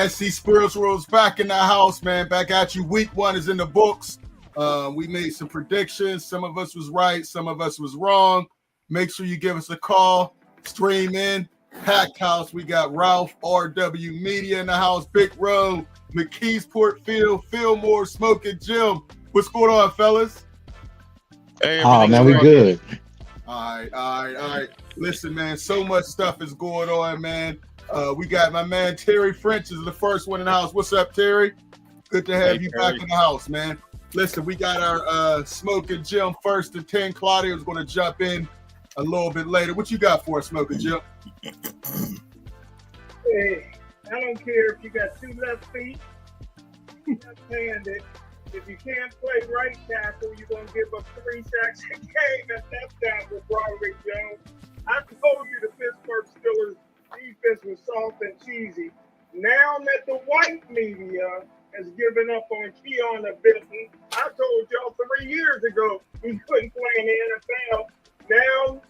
right, see, Spiritual's back in the house, man. Back at you. Week 1 is in the books. We made some predictions. Some of us was right. Some of us was wrong. Make sure you give us a call. Stream in. Packed house. We got Ralph, RW Media in the house. Big Road, McKeesport Field, Fillmore, Smoking Jim. What's going on, fellas? Hey, man, we good. All right. Listen, man, so much stuff is going on, man. We got my man Terry French is the first one in the house. What's up, Terry? Good to have you back in the house, man. Listen, we got our Smoking Jim first and 10. Claudia's going to jump in a little bit later. What you got for us, Smoking Jim? Hey, I don't care if you got 2 left feet, left-handed. If you can't play right tackle, you're going to give up 3 sacks a game at left tackle, Broderick Jones. I told you the Pittsburgh Steelers defense was soft and cheesy. Now that the white media has given up on Keanu Benton, I told y'all 3 years ago he couldn't play in the NFL. Now,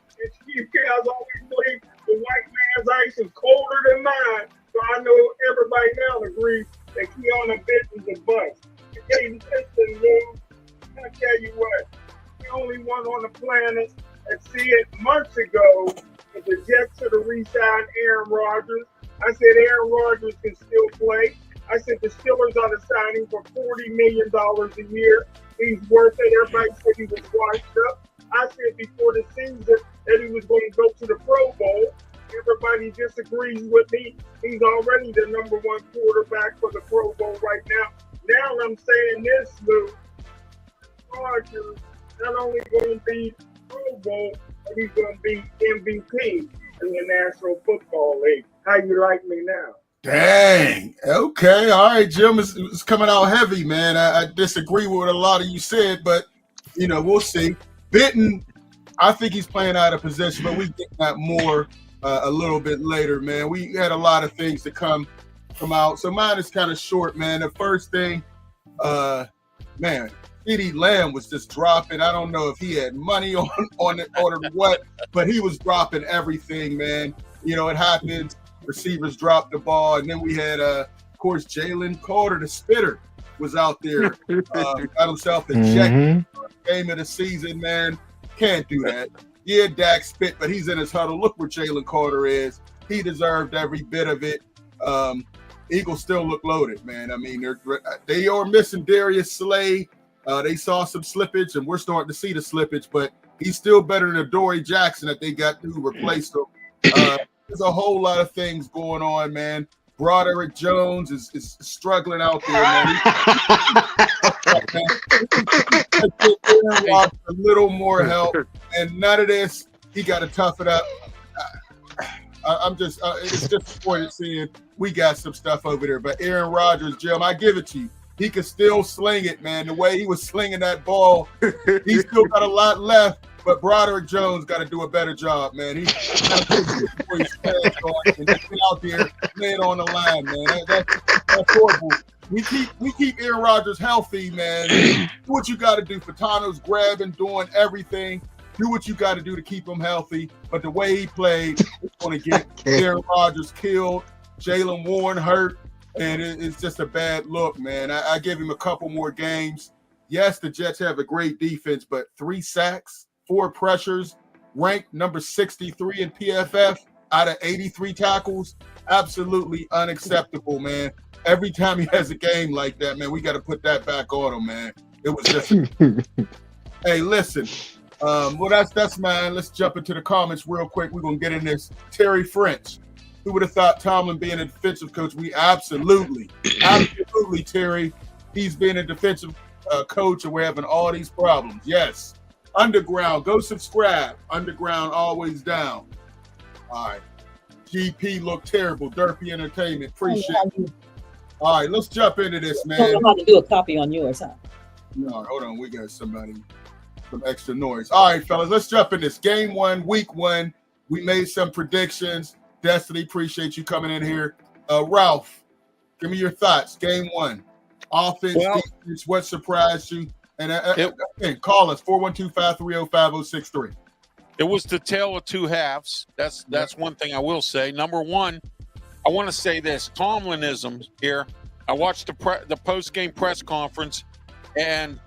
you guys always believe the white man's ice is colder than mine. So I know everybody now agrees that Keanu Benton's a bust. Hey, listen, Lou, I tell you what, the only one on the planet that see it months ago that the Jets should have re-signed Aaron Rodgers. I said Aaron Rodgers can still play. I said the Steelers ought to sign him for $40 million a year. He's worth it. Everybody said he was washed up. I said before the season that he was going to go to the Pro Bowl. Everybody disagrees with me. He's already the #1 quarterback for the Pro Bowl right now. Now I'm saying this, Lou. Rodgers not only going to be Pro Bowl, but he's going to be MVP in the National Football League. How you like me now? Dang. Okay. All right, Jim. It's coming out heavy, man. I disagree with what a lot of you said, but, we'll see. Benton, I think he's playing out of position, but we get that more a little bit later, man. We had a lot of things to come out. So mine is kind of short, man. The first thing, man, CeeDee Lamb was just dropping. I don't know if he had money on it or what, but he was dropping everything, man. It happens. Receivers dropped the ball, and then we had, of course, Jalen Carter, the spitter, was out there. Got himself ejected. Game of the season, man. Can't do that. Yeah, Dak spit, but he's in his huddle. Look where Jalen Carter is. He deserved every bit of it. Eagles still look loaded, man. I mean, they are missing Darius Slay. They saw some slippage, and we're starting to see the slippage, but he's still better than Adoree Jackson that they got to replace him. There's a whole lot of things going on, man. Broderick Jones is struggling out there, man. A little more help, and none of this. He got to tough it up. I'm just, it's disappointing seeing we got some stuff over there. But Aaron Rodgers, Jim, I give it to you. He can still sling it, man. The way he was slinging that ball, he's still got a lot left. But Broderick Jones got to do a better job, man. He's got to put his pants on and get out there, lay it on the line, man. That's horrible. We keep Aaron Rodgers healthy, man. Do what you got to do. Fatano's grabbing, doing everything. Do what you got to do to keep him healthy. But the way he played, it's going to get Aaron Rodgers killed, Jalen Warren hurt, and it's just a bad look, man. I give him a couple more games. Yes, the Jets have a great defense, but 3 sacks, 4 pressures, ranked number 63 in PFF out of 83 tackles. Absolutely unacceptable, man. Every time he has a game like that, man, we got to put that back on him, man. It was just hey, listen. Well, that's mine. Let's jump into the comments real quick. We're going to get in this. Terry French. Who would have thought Tomlin being a defensive coach? We absolutely, Terry. He's been a defensive coach, and we're having all these problems. Yes. Underground, go subscribe. Underground, always down. All right. GP looked terrible. Derpy Entertainment. Appreciate it. All right, let's jump into this, man. I don't know how to do a copy on yours, huh? No, hold on. We got some extra noise. All right, fellas, let's jump in this. Game 1, week 1. We made some predictions. Destiny, appreciate you coming in here. Ralph, give me your thoughts. Game 1. Offense, defense, what surprised you? And again, call us, 412-530-5063. It was the tale of two halves. That's one thing I will say. Number one, I want to say this: Tomlinism here. I watched the post-game press conference, and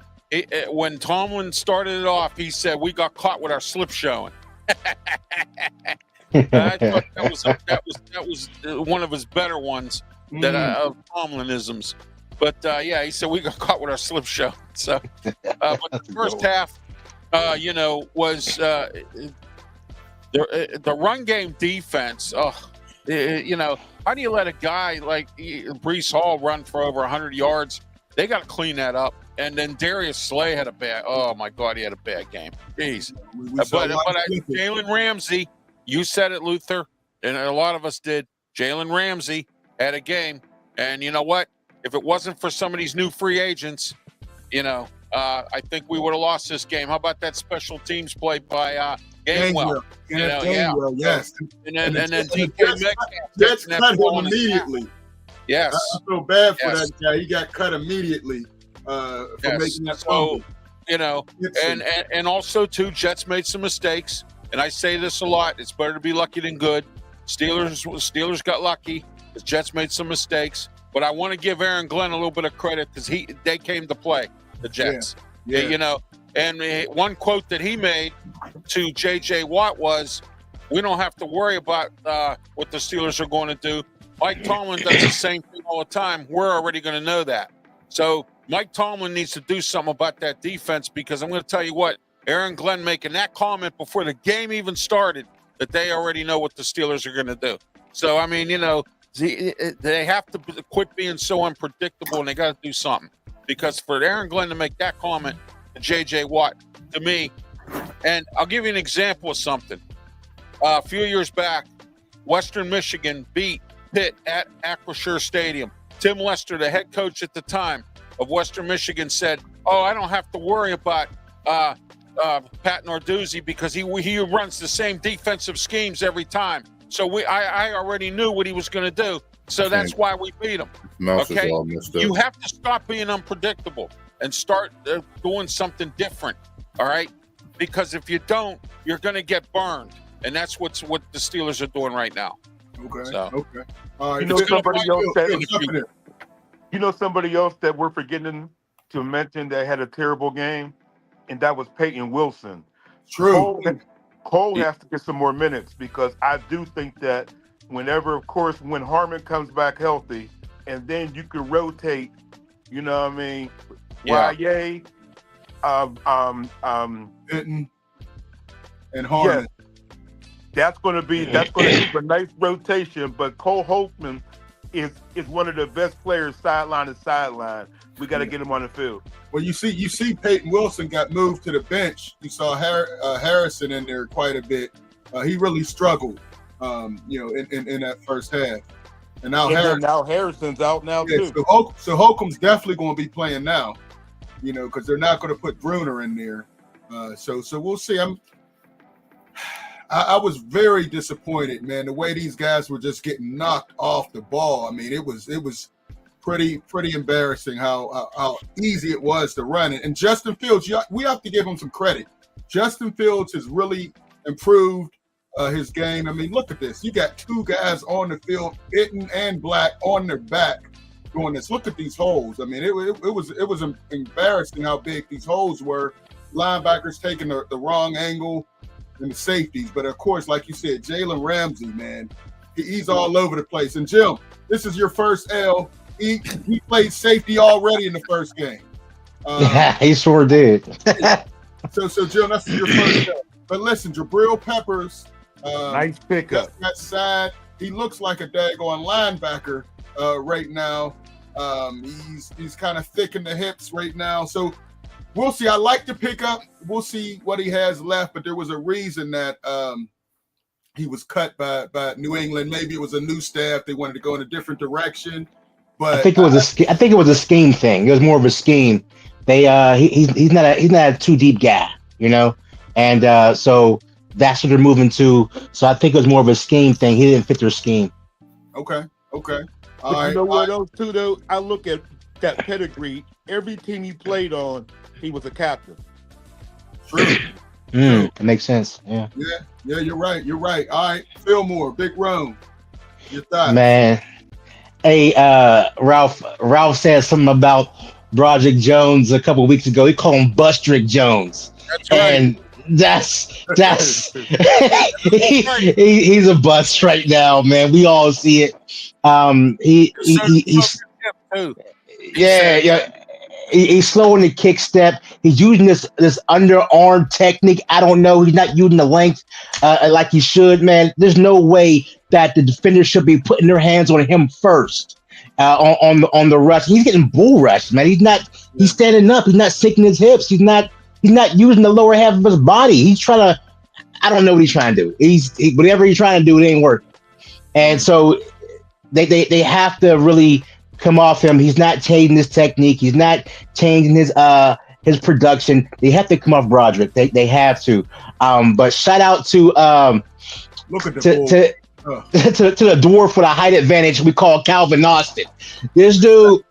when Tomlin started it off, he said, "We got caught with our slip showing." I thought that was one of his better ones of Tomlinisms. But yeah, he said we got caught with our slip show. So, but the first half, was the run game defense. How do you let a guy like Breece Hall run for over 100 yards? They got to clean that up. And then Darius Slay had oh my God, he had a bad game. Jeez. But Jalen Ramsey, you said it, Luther, and a lot of us did. Jalen Ramsey had a game. And you know what? If it wasn't for some of these new free agents, I think we would have lost this game. How about that special teams play by Gainwell? Gainwell, yes. And then DK Jets cut him immediately. Yes. I feel bad for that guy. He got cut immediately for making that fumble. And also too, Jets made some mistakes. And I say this a lot: it's better to be lucky than good. Steelers got lucky. The Jets made some mistakes. But I want to give Aaron Glenn a little bit of credit because they came to play, the Jets. Yeah. And one quote that he made to J.J. Watt was, "We don't have to worry about what the Steelers are going to do. Mike Tomlin does the same thing all the time. We're already going to know that." So Mike Tomlin needs to do something about that defense, because I'm going to tell you what, Aaron Glenn making that comment before the game even started, that they already know what the Steelers are going to do. So, I mean, they have to quit being so unpredictable, and they got to do something. Because for Aaron Glenn to make that comment to J.J. Watt, to me, and I'll give you an example of something. A few years back, Western Michigan beat Pitt at Acrisure Stadium. Tim Lester, the head coach at the time of Western Michigan, said, "Oh, I don't have to worry about Pat Narduzzi because he runs the same defensive schemes every time. So I already knew what he was going to do. So that's why we beat him." Okay, you have to stop being unpredictable and start doing something different. All right, because if you don't, you're going to get burned, and that's what the Steelers are doing right now. Okay. So. Okay. All right. Somebody else that we're forgetting to mention that had a terrible game, and that was Peyton Wilson. True. Cole has to get some more minutes, because I do think that when Harmon comes back healthy, and then you can rotate, Wyatt, Benton, and Harmon. Yes, that's going to be a nice rotation. But Cole Holtman is one of the best players sideline to sideline. We got to get him on the field. Well, you see, Peyton Wilson got moved to the bench. You saw Harrison in there quite a bit. He really struggled, in that first half. And now Harrison's out now too. So Holcomb's definitely going to be playing now, because they're not going to put Bruner in there. So we'll see. I was very disappointed, man. The way these guys were just getting knocked off the ball. I mean, it was pretty embarrassing how easy it was to run it. And Justin Fields, we have to give him some credit. Justin Fields has really improved his game. I mean, look at this. You got two guys on the field, Itten and Black, on their back doing this. Look at these holes. I mean, it was embarrassing how big these holes were. Linebackers taking the wrong angle, and the safeties. But of course, like you said, Jalen Ramsey, man, he's all over the place. And Jim, this is your first L. He played safety already in the first game. Yeah, he sure did. So Jim, that's your first L. But listen, Jabril Peppers, nice pickup. That side, he looks like a daggone linebacker right now. He's kind of thick in the hips right now. So we'll see. I like the pickup. We'll see what he has left. But there was a reason that he was cut by New England. Maybe it was a new staff. They wanted to go in a different direction. But I think it was a scheme thing. It was more of a scheme. He's not a too deep guy, and so that's what they're moving to. So I think it was more of a scheme thing. He didn't fit their scheme. Okay. All right. What else too, though? I look at that pedigree. Every team he played on, he was a captain. True. That makes sense. Yeah. Yeah, you're right. All right. Fillmore, Big Rome. Your thoughts? Man. Hey, Ralph said something about Broderick Jones a couple weeks ago. He called him Bustrick Jones. That's right. And that's he's a bust right now, man. We all see it. He's yeah. He's slow in the kick step. He's using this underarm technique. I don't know. He's not using the length like he should, man. There's no way that the defender should be putting their hands on him first on the rush. He's getting bull rushed, man. He's standing up. He's not sinking his hips. He's not using the lower half of his body. He's trying to. I don't know what he's trying to do. Whatever he's trying to do, it ain't working. And so they have to really come off him. He's not changing his technique. He's not changing his production. They have to come off Broderick. They have to. But shout out to Look at to the dwarf with a height advantage we call Calvin Austin. This dude,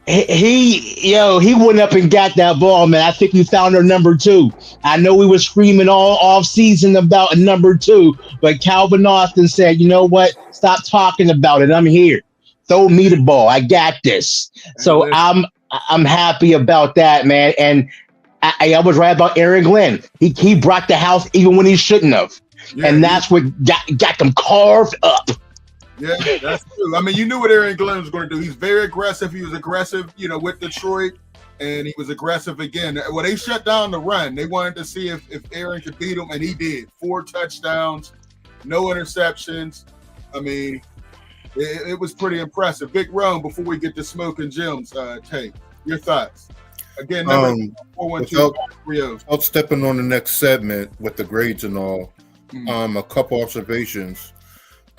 he went up and got that ball, man. I think we found our number 2. I know we were screaming all off season about a number 2, but Calvin Austin said, "You know what? Stop talking about it. I'm here. Throw me the ball. I got this." So I'm happy about that, man. And I was right about Aaron Glenn. He brought the house even when he shouldn't have. Yeah, and that's what got them carved up. Yeah, that's true. I mean, you knew what Aaron Glenn was going to do. He's very aggressive. He was aggressive, with Detroit, and he was aggressive again. Well, they shut down the run. They wanted to see if Aaron could beat him, and he did. 4 touchdowns, no interceptions. I mean, it was pretty impressive. Big Rome, before we get to Smoke and Jim's tape, your thoughts? Again, number 412-3-0. Without stepping on the next segment with the grades and all, a couple observations.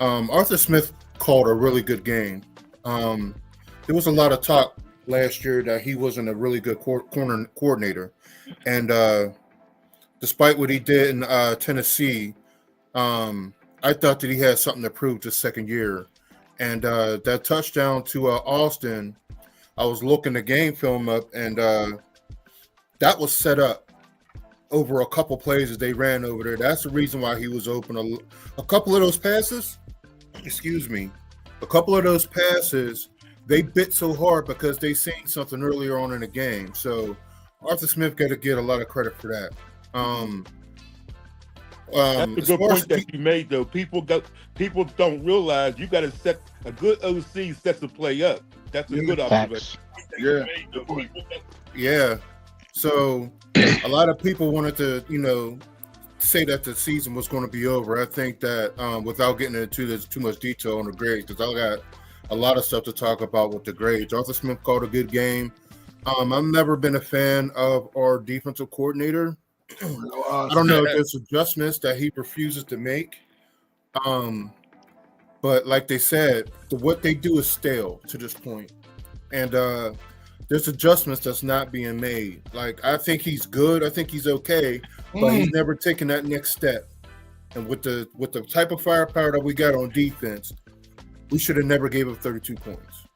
Arthur Smith called a really good game. There was a lot of talk last year that he wasn't a really good corner coordinator. And despite what he did in Tennessee, I thought that he had something to prove this second year. And that touchdown to Austin, I was looking the game film up, and that was set up over a couple plays that they ran over there. That's the reason why he was open. A couple of those passes, they bit so hard because they seen something earlier on in the game. So Arthur Smith got to get a lot of credit for that. That's a good point that you made, though. People don't realize you got to set a good OC sets the play up. That's a good observation. Yeah. So a lot of people wanted to, say that the season was going to be over. I think that without getting into this too much detail on the grades, because I got a lot of stuff to talk about with the grades. Arthur Smith called a good game. I've never been a fan of our defensive coordinator. I don't know if there's adjustments that he refuses to make. But like they said, what they do is stale to this point. And there's adjustments that's not being made. Like, I think he's good. I think he's okay. But he's never taken that next step. And with the type of firepower that we got on defense, we should have never gave up 32 points.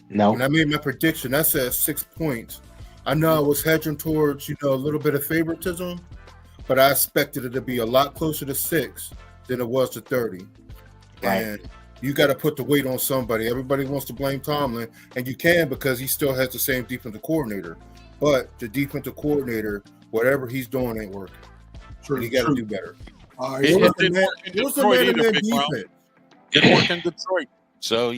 No. When I made my prediction, I said 6 points. I know I was hedging towards, a little bit of favoritism, but I expected it to be a lot closer to 6 than it was to 30. Right. And you got to put the weight on somebody. Everybody wants to blame Tomlin, and you can because he still has the same defensive coordinator. But the defensive coordinator, whatever he's doing, ain't working. True. He got to do better. It didn't work in Detroit. So,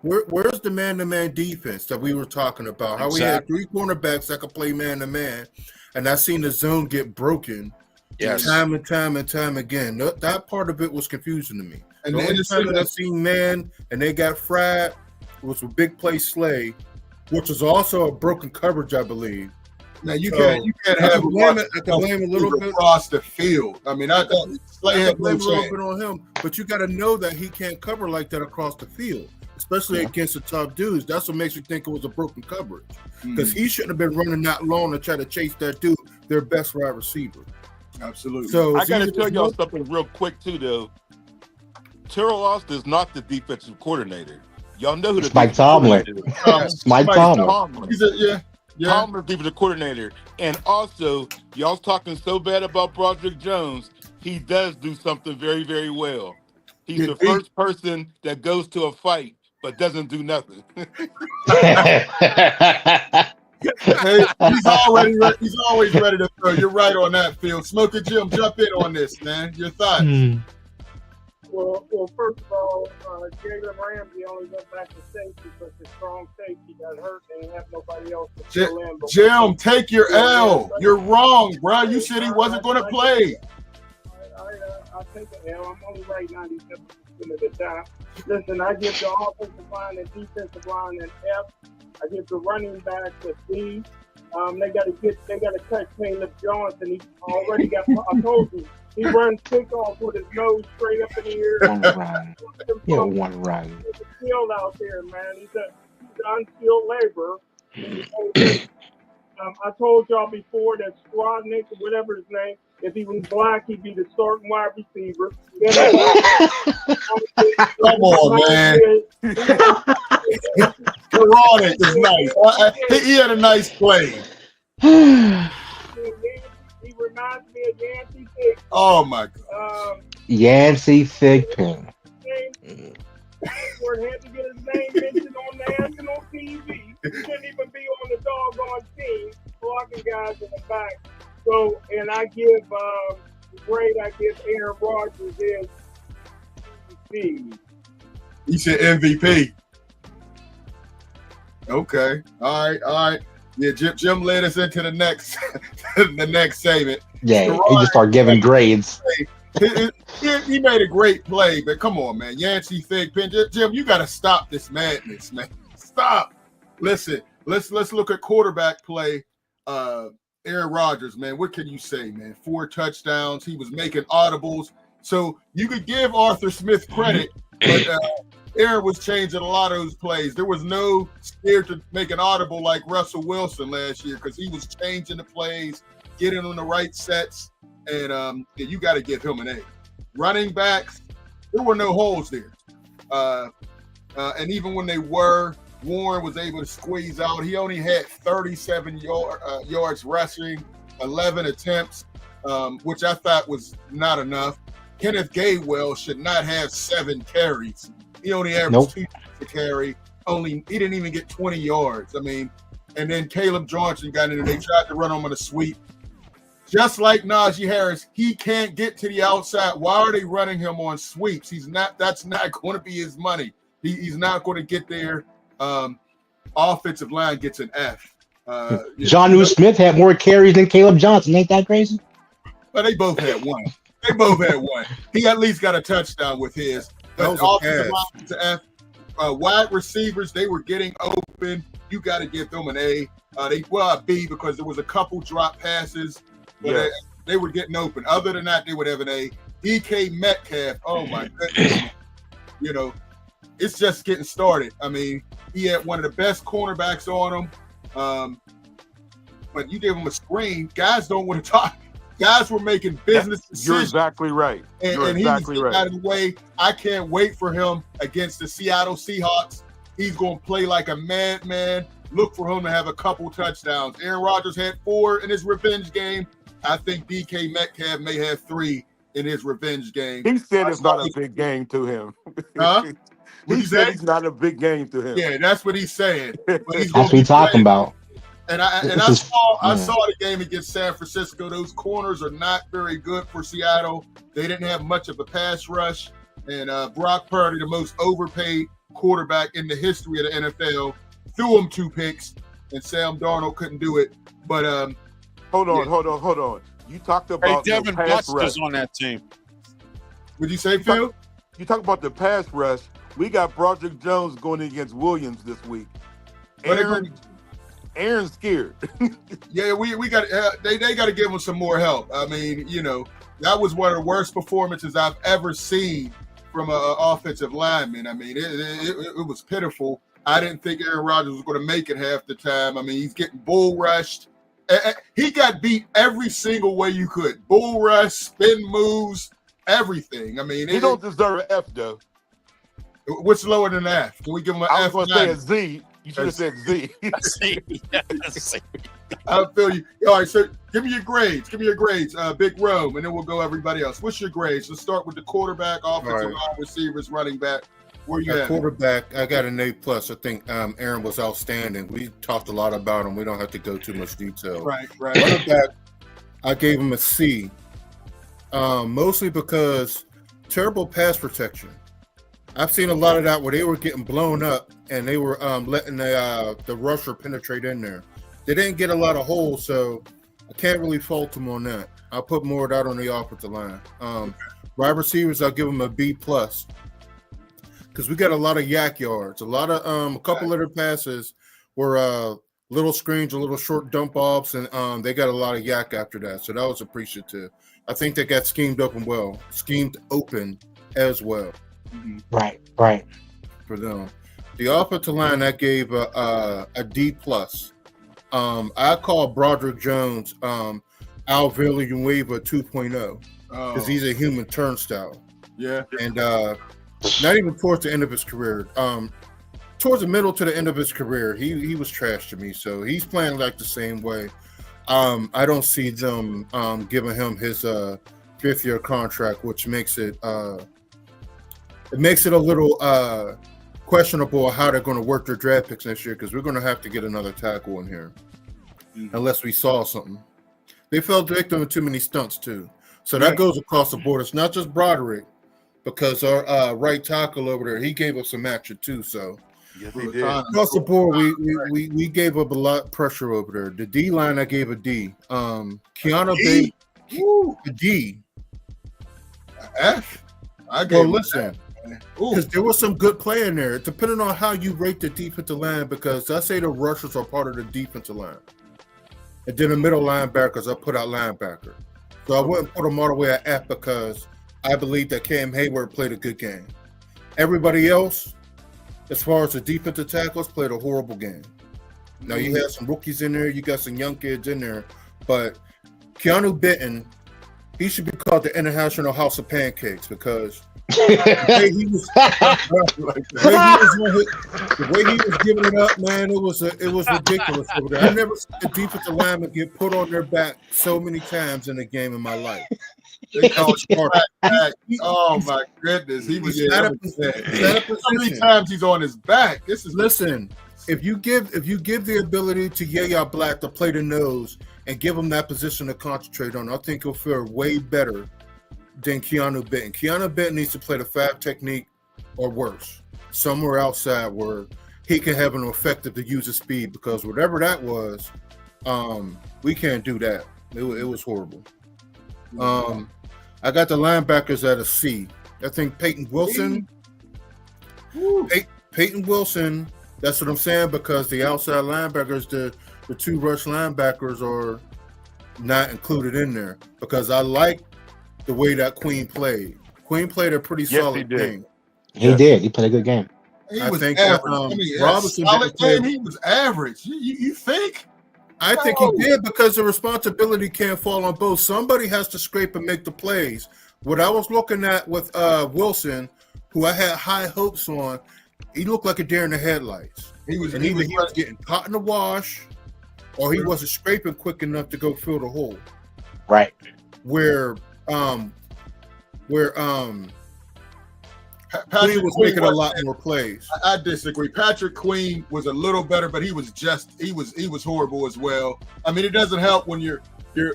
Where's the man-to-man defense that we were talking about? How we had 3 cornerbacks that could play man-to-man, and I seen the zone get broken time and time again. That part of it was confusing to me. And the only time that I seen man and they got fried was with big play Slay, which was also a broken coverage, I believe. Now you can't have blame a little bit across the field. I mean, I thought Slay had blame a little bit on him, but you got to know that he can't cover like that across the field, especially against the tough dudes. That's what makes you think it was a broken coverage, because he shouldn't have been running that long to try to chase that dude, their best wide receiver. Absolutely. So I got to tell y'all something real quick too, though. Terrell Austin is not the defensive coordinator. Y'all know who the Mike Tomlin. Mike Tomlin. He's Tomlin's defensive coordinator. And also, y'all's talking so bad about Broderick Jones. He does do something very, very well. He's Get the beat. first person that goes to a fight but doesn't do nothing. Hey, he's always ready to throw. You're right on that, Phil. Smoker Jim, jump in on this, man. Your thoughts? Well, first of all, Jalen Ramsey only went back to safety because his strong safety got hurt and didn't have nobody else to fill in. Jim, take your L. You're wrong, bro. You said he wasn't going to play. I take the L. I'm only right 97% of the time. Listen, I give the offensive line and defensive line an F. I give the running back a C. They got to cut Caleb Johnson. He already got. I told you. He runs kickoff with his nose straight up in the air. One run. He's a skill out there, man. He's an unskilled laborer. I told y'all before that Skrodnick, whatever his name, if he was black, he'd be the starting wide receiver. Come on, man. Skrodnick is nice. He had a nice play. He reminds me of Yancey Thigpen. Oh my God. Yancey Thigpen. Where he had to get his name mentioned on national TV. He couldn't even be on the doggone team, blocking guys in the back. So, and I give grade I give Aaron Rodgers is MVP. He said MVP. Okay. All right. Yeah, Jim led us into the next segment. Yeah, he just started giving grades. He made a great play, but come on, man. Yancey Thigpen. Jim, you got to stop this madness, man. Stop. Listen, let's look at quarterback play. Aaron Rodgers, man, what can you say, man? 4 touchdowns. He was making audibles. So you could give Arthur Smith credit, but Aaron was changing a lot of those plays. There was no scared to make an audible like Russell Wilson last year because he was changing the plays, getting on the right sets, and you got to give him an A. Running backs, there were no holes there. And even when they were, Warren was able to squeeze out. He only had 37 yards rushing, 11 attempts, which I thought was not enough. Kenneth Gainwell should not have 7 carries. He only averaged 2 to carry. He didn't even get 20 yards. I mean, and then Caleb Johnson got in there. They tried to run him on a sweep. Just like Najee Harris, he can't get to the outside. Why are they running him on sweeps? That's not going to be his money. He's not going to get there. Offensive line gets an F. Jonnu Smith had more carries than Caleb Johnson. Ain't that crazy? But they both had one. He at least got a touchdown with his. But offensive line gets an F. Wide receivers, they were getting open. You got to give them an A. A B because there was a couple drop passes, but they were getting open. Other than that, they would have an A. DK Metcalf, oh my goodness. It's just getting started. I mean, he had one of the best cornerbacks on him. But you gave him a screen. Guys don't want to talk. Guys were making business decisions. You're exactly right. And he's out of the way. I can't wait for him against the Seattle Seahawks. He's going to play like a madman. Look for him to have a couple touchdowns. Aaron Rodgers had 4 in his revenge game. I think DK Metcalf may have 3 in his revenge game. He said it's not a big game to him. Huh? He said it's not a big game to him. Yeah, that's what he's saying. But That's what he's talking about. And I saw the game against San Francisco. Those corners are not very good for Seattle. They didn't have much of a pass rush. And Brock Purdy, the most overpaid quarterback in the history of the NFL, threw him 2 picks, and Sam Darnold couldn't do it. But hold on. You talked about Devin pass Bush rush. is on that team. Would you say, Phil? You talk about the pass rush. We got Broderick Jones going against Williams this week. Aaron's scared. Yeah, we got they got to give him some more help. I mean, that was one of the worst performances I've ever seen from an offensive lineman. I mean, it was pitiful. I didn't think Aaron Rodgers was going to make it half the time. I mean, he's getting bull rushed. He got beat every single way you could. Bull rush, spin moves, everything. I mean, he don't deserve an F though. What's lower than F? Can we give him an F? I was going to say a Z. You should have said Z. See, see. I feel you. All right, so give me your grades. Big Rome, and then we'll go everybody else. What's your grades? Let's start with the quarterback, offensive line, receivers, running back. Where you at? Quarterback, I got an A+. I think Aaron was outstanding. We talked a lot about him. We don't have to go too much detail. Right. Running back, I gave him a C, mostly because terrible pass protection. I've seen a lot of that where they were getting blown up and they were letting the rusher penetrate in there. They didn't get a lot of holes, so I can't really fault them on that. I'll put more of that on the offensive line. Wide receivers, I'll give them a B+, because we got a lot of yak yards. A couple of their passes were little screens, a little short dump offs, and they got a lot of yak after that. So that was appreciative. I think they got schemed open as well. Right. For them. The offensive line, I gave a D+. I call Broderick Jones Al Villanueva 2.0 because he's a human turnstile. Yeah. And not even towards the end of his career. Towards the middle to the end of his career, he was trash to me. So he's playing like the same way. I don't see them giving him his 5th-year contract, which makes it a little questionable how they're going to work their draft picks next year, because we're going to have to get another tackle in here unless we saw something. They fell victim to too many stunts too. So that goes across the board. It's not just Broderick, because our right tackle over there, he gave up some action too. So Yes, he did. across the board, we gave up a lot of pressure over there. The D line, I gave a D. Keanu Bates, a D. F. I gave. Well, listen, because there was some good play in there, depending on how you rate the defensive line, because I say the rushers are part of the defensive line. And then the middle linebackers, I put out linebacker. So I wouldn't put them all the way at F, because I believe that Cam Hayward played a good game. Everybody else, as far as the defensive tackles, played a horrible game. Now, you had some rookies in there, you got some young kids in there, but Keanu Benton, he should be called the International House of Pancakes, because the way he was giving it up, man, it was ridiculous over there. I never seen a defensive lineman get put on their back so many times in a game in my life. They call it oh my goodness, he was How many times he's on his back? Listen. If you give the ability to Yaya Black to play the nose and give him that position to concentrate on, I think he'll fare way better than Keanu Benton. Keanu Benton needs to play the 5 technique or worse, somewhere outside where he can have an effective to use his speed, because whatever that was, we can't do that. It was horrible. I got the linebackers at a C. I think Peyton Wilson. Peyton Wilson. That's what I'm saying, because the outside linebackers, the 2 rush linebackers are not included in there, because I like the way that Queen played. Queen played a pretty solid game. He did. He played a good game. He was average. Robinson solid game. He was average. You think? I think he did, because the responsibility can't fall on both. Somebody has to scrape and make the plays. What I was looking at with Wilson, who I had high hopes on, he looked like a deer in the headlights. He was getting caught in the wash, or he wasn't scraping quick enough to go fill the hole. Right. Where Queen was making a lot more plays. I disagree. Patrick Queen was a little better, but he was horrible as well. I mean, it doesn't help when you're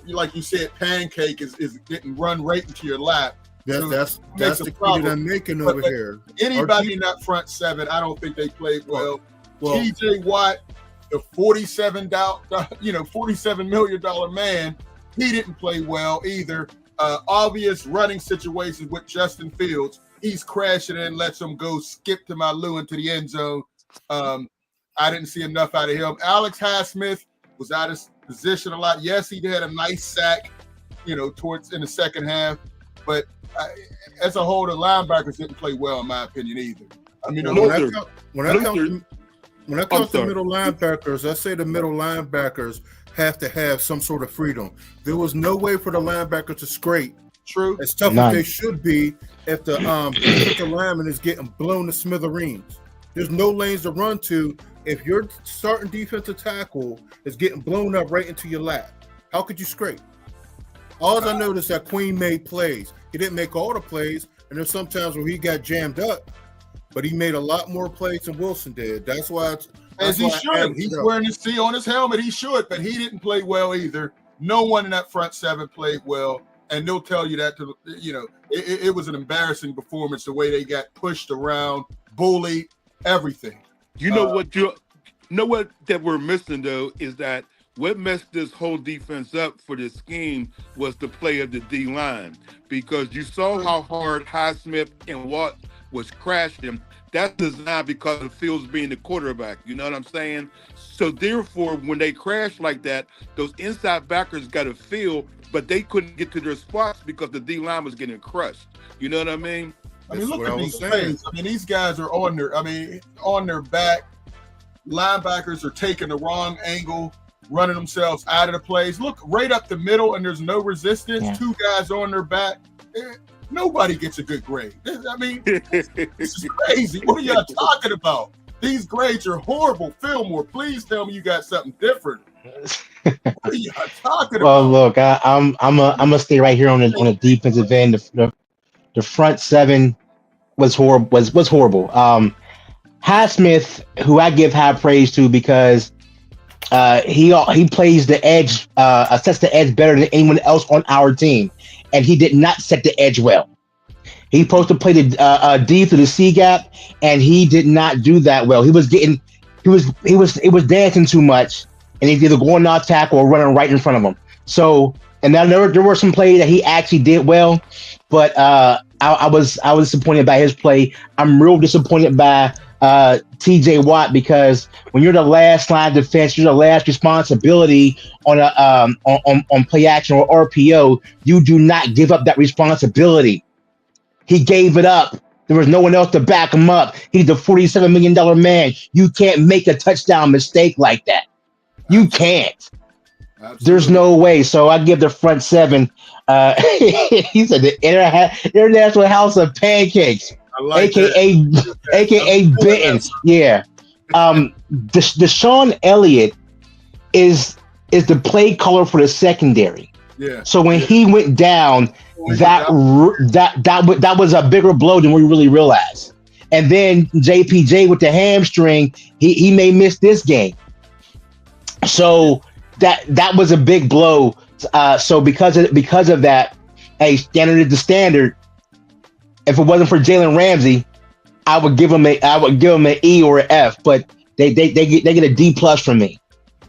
like you said, pancake is getting run right into your lap. That's the point I'm making over here. Anybody in that front 7, I don't think they played well. TJ Watt, the $47 million man, he didn't play well either. Obvious running situations with Justin Fields. He's crashing and lets him go skip to Malu into the end zone. I didn't see enough out of him. Alex Highsmith was out of position a lot. Yes, he had a nice sack, towards in the second half, but as a whole, the linebackers didn't play well, in my opinion, either. I mean, when I come to middle linebackers, I say the middle linebackers have to have some sort of freedom. There was no way for the linebacker to scrape. True. As tough as they should be if the lineman is getting blown to smithereens. There's no lanes to run to if your starting defensive tackle is getting blown up right into your lap, how could you scrape? All I noticed that Queen made plays. He didn't make all the plays, and there's sometimes where he got jammed up, but he made a lot more plays than Wilson did. That's why as he should. He's wearing his C on his helmet. He should, but he didn't play well either. No one in that front seven played well, and they'll tell you that. It was an embarrassing performance the way they got pushed around, bullied, everything. You know what that we're missing though is that what messed this whole defense up for this scheme was the play of the D line, because you saw how hard Highsmith and Watt was crashing. That's designed because of Fields being the quarterback. You know what I'm saying? So therefore, when they crash like that, those inside backers got a feel, but they couldn't get to their spots because the D line was getting crushed. You know what I mean? I mean, look at these plays. I mean, these guys are on their back. Linebackers are taking the wrong angle, running themselves out of the plays. Look right up the middle, and there's no resistance. Yeah. Two guys on their back. Nobody gets a good grade. I mean, this is crazy. What are y'all talking about? These grades are horrible. Fillmore, please tell me you got something different. What are y'all talking about? Well, look, I'm gonna stay right here on the defensive end. The front seven was horrible. Was horrible. Highsmith, who I give high praise to because he plays the edge, sets the edge better than anyone else on our team, and he did not set the edge well. He's supposed to play the D through the C gap, and he did not do that well. He was dancing too much, and he's either going off tackle or running right in front of him. So, and then there were some plays that he actually did well, but I was disappointed by his play. I'm real disappointed by TJ Watt, because when you're the last line defense, you're the last responsibility on play action or RPO. You do not give up that responsibility. He gave it up. There was no one else to back him up. He's the $47 million man. You can't make a touchdown mistake like that. You can't. Absolutely. There's no way. So I give the front seven. He said the International House of Pancakes, like AKA Benton. Yeah. Deshaun Elliott is the play caller for the secondary. Yeah. So when he went down, that was a bigger blow than we really realized. And then JPJ with the hamstring, he may miss this game. So that was a big blow. So because of that, hey, standard is the standard. If it wasn't for Jalen Ramsey, I would give him an E or an F. But they get a D plus from me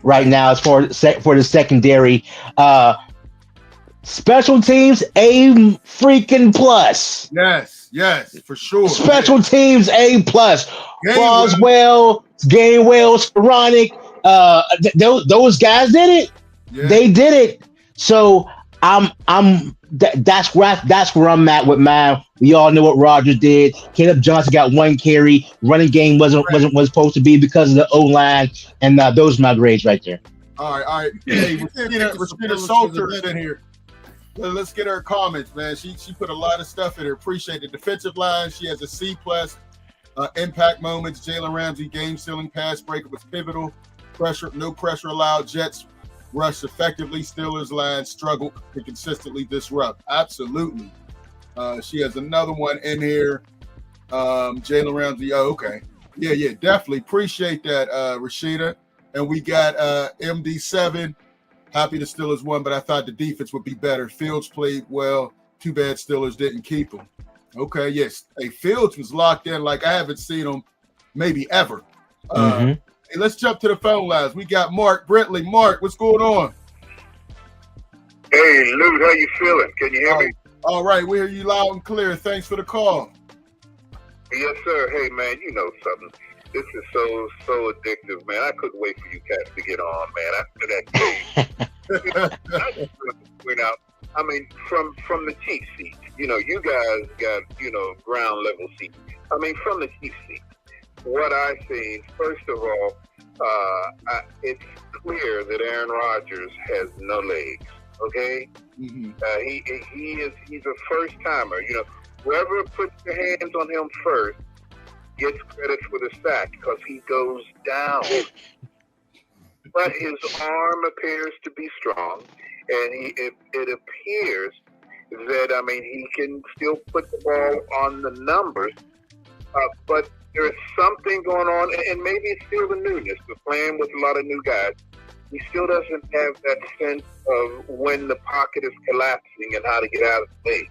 right now as for the secondary. Special teams, A freaking plus. Yes, for sure. Special teams, A plus. Boswell, Gainwell, Sporonic, those guys did it. Yeah. They did it. So that's where I'm at with mine. We all know what Rodgers did. Caleb Johnson got one carry. Running game wasn't supposed to be because of the O-line, and those are my grades right there. All right. Hey, Rashida Salter is in here. Let's get her comments, man. She put a lot of stuff in here. Appreciate the defensive line. She has a C plus. Impact moments. Jalen Ramsey game-sealing pass breaker was pivotal. No pressure allowed. Jets rushed effectively. Steelers line struggled to consistently disrupt. Absolutely. She has another one in here. Jalen Ramsey. Oh, okay. Yeah, definitely. Appreciate that, Rashida. And we got MD7. Happy the Steelers won, but I thought the defense would be better. Fields played well. Too bad Steelers didn't keep him. Okay, yes. Hey, Fields was locked in like I haven't seen him maybe ever. Hey, let's jump to the phone lines. We got Mark Brentley. Mark, what's going on? Hey, Lou, how you feeling? Can you hear me? All right, we hear you loud and clear. Thanks for the call. Yes, sir. Hey, man, you know something. This is so addictive, man. I couldn't wait for you cats to get on, man. After that game. I just want to point out, I mean, from the Chiefs seat, you guys got, ground level seats. I mean, from the Chiefs seat, what I seen, first of all, it's clear that Aaron Rodgers has no legs, okay? Mm-hmm. He's a first-timer. Whoever puts their hands on him first gets credit for the sack because he goes down. But his arm appears to be strong, and it appears that, I mean, he can still put the ball on the numbers, but there's something going on, and maybe it's still the newness, the playing with a lot of new guys. He still doesn't have that sense of when the pocket is collapsing and how to get out of the way,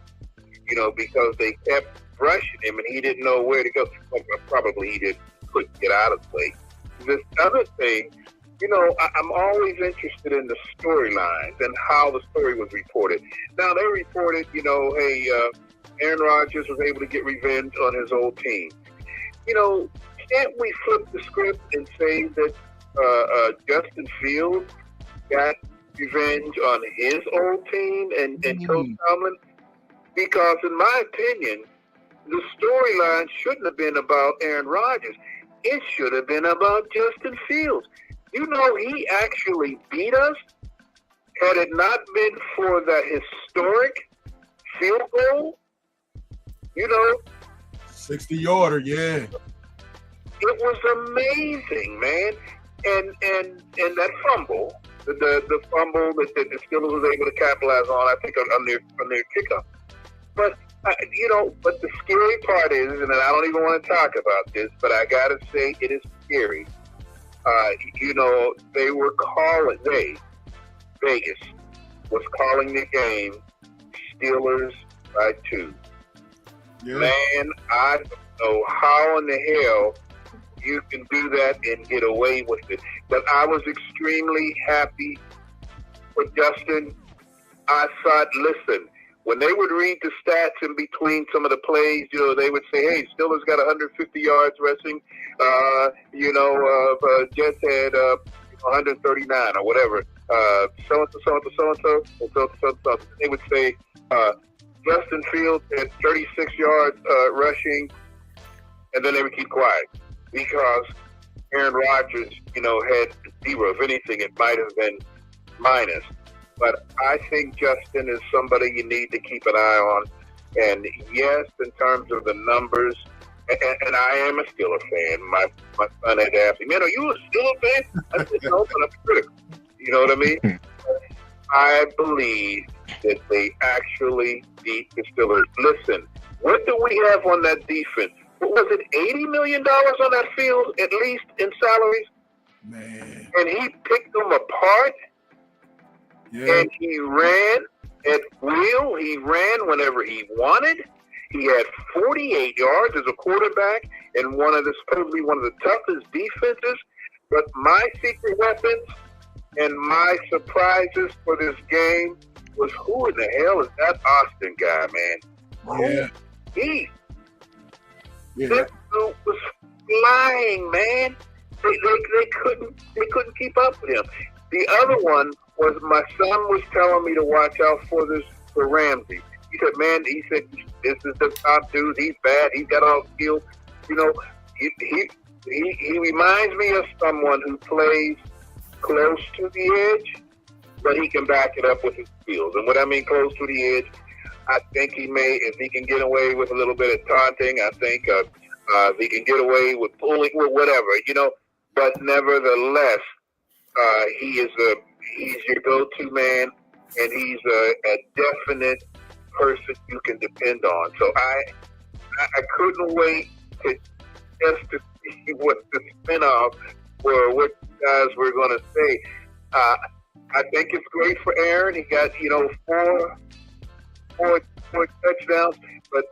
because they kept brushing him and he didn't know where to go. Well, probably he couldn't get out of the way. This other thing, I'm always interested in the storylines and how the story was reported. Now, they reported, Aaron Rodgers was able to get revenge on his old team. Can't we flip the script and say that Justin Fields got revenge on his old team and Coach Tomlin? Because in my opinion, the storyline shouldn't have been about Aaron Rodgers. It should have been about Justin Fields. He actually beat us. Had it not been for that historic field goal, 60-yarder, yeah. It was amazing, man. And that fumble, the fumble that the Steelers was able to capitalize on, I think, on their kickoff. But but the scary part is, and I don't even want to talk about this, but I gotta say it is scary. They were calling, Vegas was calling the game Steelers by 2. Yeah. Man, I don't know how in the hell you can do that and get away with it. But I was extremely happy for Justin. I thought, listen, when they would read the stats in between some of the plays, they would say, hey, Steelers got 150 yards rushing. Jets had 139 or whatever. So-and-so. They would say Justin Fields had 36 yards rushing, and then they would keep quiet because Aaron Rodgers, had 0. If anything, it might have been minus. But I think Justin is somebody you need to keep an eye on. And yes, in terms of the numbers, and I am a Steeler fan. My son had asked me, man, are you a Steeler fan? I said, no, but I'm critical. You know what I mean? I believe that they actually beat the Steelers. Listen, what do we have on that defense? What was it, $80 million on that field, at least, in salaries? Man. And he picked them apart. Yeah. And he ran at will. He ran whenever he wanted. He had 48 yards as a quarterback and supposedly one of the toughest defenses. But my secret weapons and my surprises for this game was, who in the hell is that Austin guy, man? Yeah. This dude was flying, man. They couldn't keep up with him. The other one was my son was telling me to watch out for Ramsey. He said, this is the top dude. He's bad. He's got all skills. He reminds me of someone who plays close to the edge, but he can back it up with his skills. And what I mean close to the edge, I think if he can get away with a little bit of taunting, I think if he can get away with pulling or whatever, but nevertheless, he's your go-to man, and he's a definite person you can depend on. So I couldn't wait to see what the spinoff or what you guys were going to say. I think it's great for Aaron. He got four touchdowns, but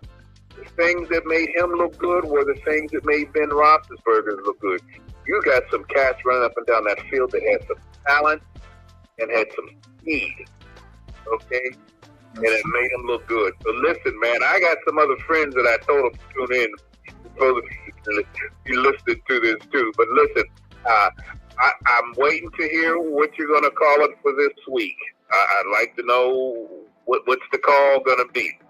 the things that made him look good were the things that made Ben Roethlisberger look good. You got some cats running up and down that field that had some talent and had some speed, okay? And it made them look good. So listen, man, I got some other friends that I told them to tune in. Supposed to be listening to this too. But listen, I'm waiting to hear what you're going to call it for this week. I'd like to know what's the call going to be.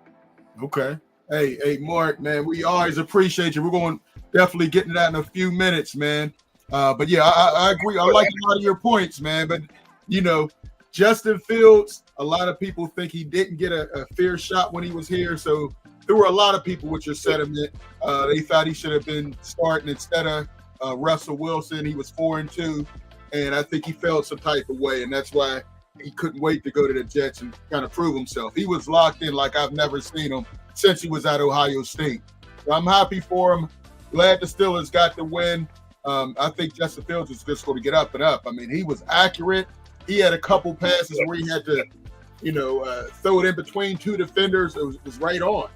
Okay. Hey, Mark, man, we always appreciate you. We're going to definitely get into that in a few minutes, man. But yeah, I agree. I like a lot of your points, man. But, Justin Fields, a lot of people think he didn't get a fair shot when he was here. So there were a lot of people with your sentiment. They thought he should have been starting instead of Russell Wilson. He was 4-2, and I think he felt some type of way, and that's why he couldn't wait to go to the Jets and kind of prove himself. He was locked in like I've never seen him since he was at Ohio State. So I'm happy for him. Glad the Steelers got the win. I think Justin Fields is just going to get up and up. I mean, he was accurate. He had a couple passes where he had to, throw it in between two defenders. It was right on,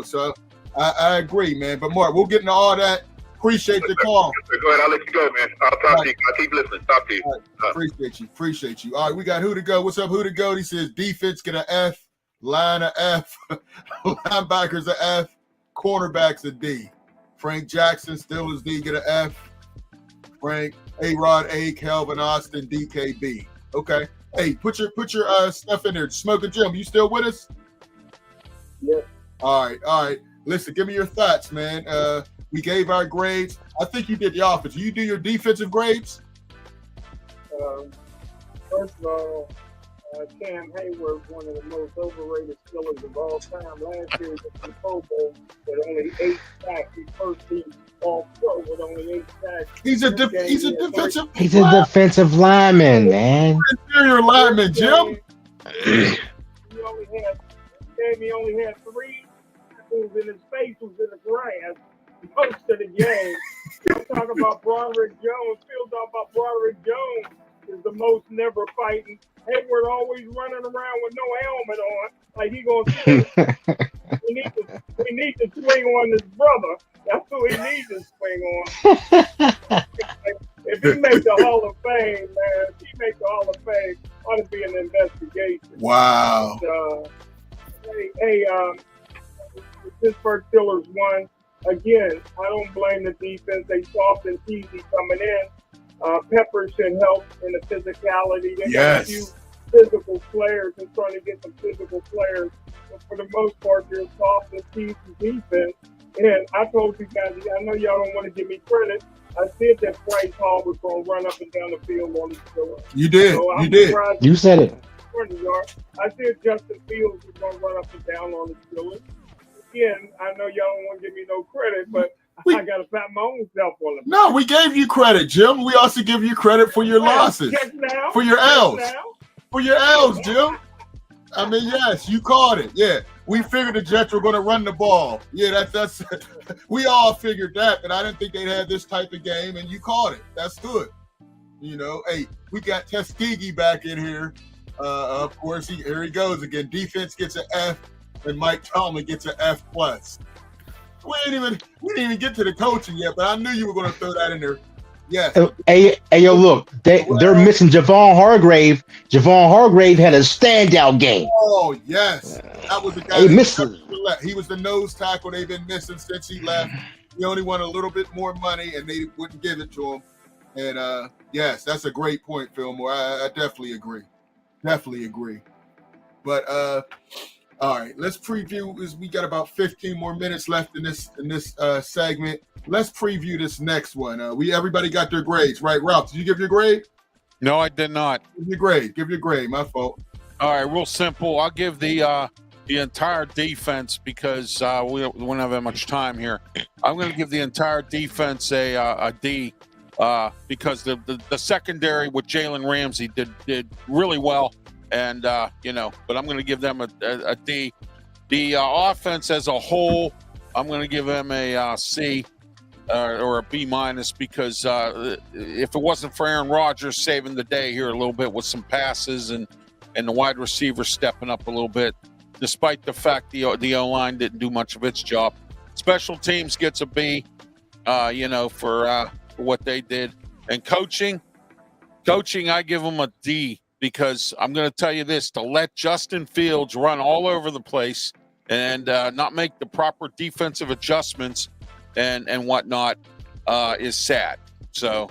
So I agree, man. But Mark, we'll get into all that. Appreciate the call. Go ahead. I'll let you go, man. I'll talk to you. I'll keep listening. Talk to you. Right. Appreciate you. All right, we got Who to Go. What's up, Who to Go? He says defense get an F, line a F, linebackers a F, cornerbacks a D. Frank Jackson, Steelers D, get an F. Frank, AROD A, Calvin Austin, DKB. Okay. Hey, put your stuff in there. Smoking Jim, you still with us? Yeah. All right. Listen, give me your thoughts, man. We gave our grades. I think you did the offense. You do your defensive grades? First of all, Cam Hayward, one of the most overrated Steelers of all time. Last year, he was in the Pro Bowl with only 8 sacks. His first team All-Pro with only 8 sacks. He's a defensive. He's a defensive lineman, man. Interior lineman, Jim. He only had 3 tackles in his face. Was in the grass most of the game. I'm talking about Broderick Jones. Phil talking about Broderick Jones is the most never fighting. Hayward always running around with no helmet on, like he gonna swing. we need to swing on his brother. That's who he needs to swing on. If he makes the Hall of Fame, man, if he makes the Hall of Fame, ought to be an investigation. Wow. The Pittsburgh Steelers won. Again, I don't blame the defense. They soft and cheesy coming in. Pepper should help in the physicality. They got a few physical players and trying to get some physical players. But for the most part, they're soft and cheesy defense. And I told you guys, I know y'all don't want to give me credit. I said that Bryce Hall was going to run up and down the field on the Steelers. You did. So you did. You said it. I said Justin Fields was going to run up and down on the Steelers. Again, I know y'all don't want to give me no credit, but I got to pat my own self on it. No, we gave you credit, Jim. We also give you credit for your losses, for your L's, Jim. I mean, yes, you called it. Yeah, we figured the Jets were going to run the ball. Yeah, that's we all figured that, but I didn't think they'd have this type of game, and you called it. That's good. Hey, we got Tuskegee back in here. Of course, here he goes again. Defense gets an F, and Mike Tomlin gets an F+. We didn't even get to the coaching yet, but I knew you were going to throw that in there. Yes. Hey, yo, look, they're missing Javon Hargrave. Javon Hargrave had a standout game. Oh, yes. That was the guy. He was the nose tackle they've been missing since he left. He only wanted a little bit more money, and they wouldn't give it to him. And, yes, that's a great point, Fillmore. I definitely agree. But, all right, let's preview. We got about 15 more minutes left in this segment. Let's preview this next one. Everybody got their grades, right? Ralph, did you give your grade? No, I did not. Give your grade. My fault. All right, real simple. I'll give the entire defense because we don't have that much time here. I'm going to give the entire defense a D because the secondary with Jalen Ramsey did really well. And, but I'm going to give them a D. The offense as a whole, I'm going to give them a C or a B- because if it wasn't for Aaron Rodgers saving the day here a little bit with some passes and the wide receiver stepping up a little bit, despite the fact the O-line didn't do much of its job. Special teams gets a B, for what they did. And coaching, I give them a D. Because I'm going to tell you this, to let Justin Fields run all over the place and not make the proper defensive adjustments and whatnot is sad. So,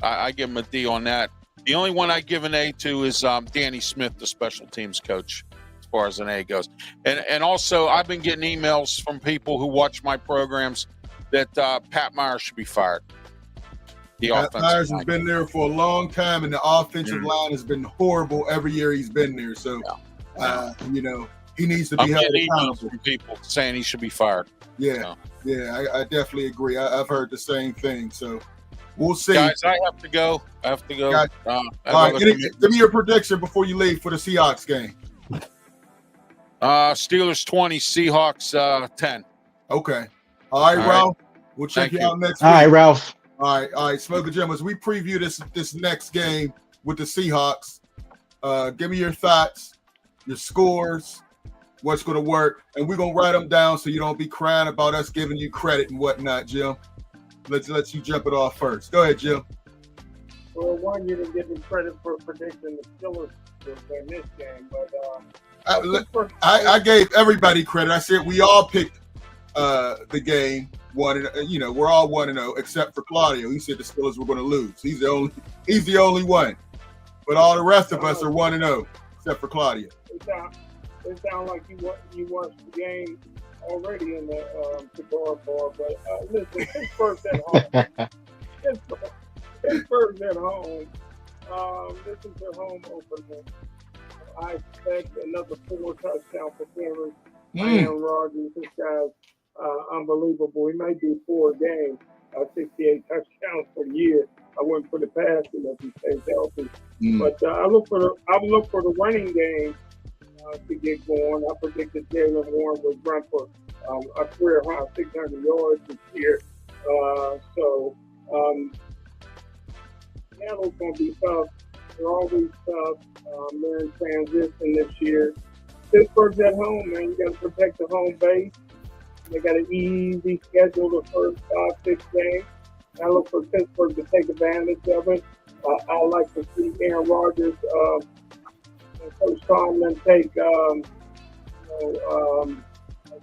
I give him a D on that. The only one I give an A to is Danny Smith, the special teams coach, as far as an A goes. And also, I've been getting emails from people who watch my programs that Pat Myers should be fired. Pat Myers has been there for a long time, and the offensive line has been horrible every year he's been there. So, he needs to be I'm held getting emails accountable. from people saying he should be fired. Yeah, No. yeah, I definitely agree. I've heard the same thing. So we'll see. Guys, I have to go. Guys, I have all right, other give commitments. me your prediction before you leave for the Seahawks game. Steelers 20, Seahawks 10. Okay. All right, All right. Ralph. We'll check Thank you you. out next All week. right, Ralph. All right, Smoker Jim. As we preview this next game with the Seahawks, give me your thoughts, your scores, what's going to work, and we're going to write them down so you don't be crying about us giving you credit and whatnot, Jim. Let's let you jump it off first. Go ahead, Jim. Well, one, you didn't give me credit for predicting the Steelers to win this game, but I gave everybody credit. I said we all picked the game 1-0. We're all 1-0 except for Claudio. He said the Steelers were going to lose. He's the only one. But all the rest of us are 1-0 except for Claudio. it sounds like you watched the game already in the cigar bar. But listen, Pittsburgh's at home. Pittsburgh's at home. This is their home opener. I expect another 4 touchdown performance by Aaron Rodgers. This guy's unbelievable. He might do 4 games, 68 touchdowns for the year. I wouldn't put it past him if he stays healthy. But I look for the running game to get going. I predicted Jalen Warren would run for a career high 600 yards this year. Canado's going to be tough. They're always tough. They're in transition this year. Pittsburgh's at home, man. You got to protect the home base. They got an easy schedule the first 5-6 games. I look for Pittsburgh to take advantage of it. I like to see Aaron Rodgers and Coach Tomlin take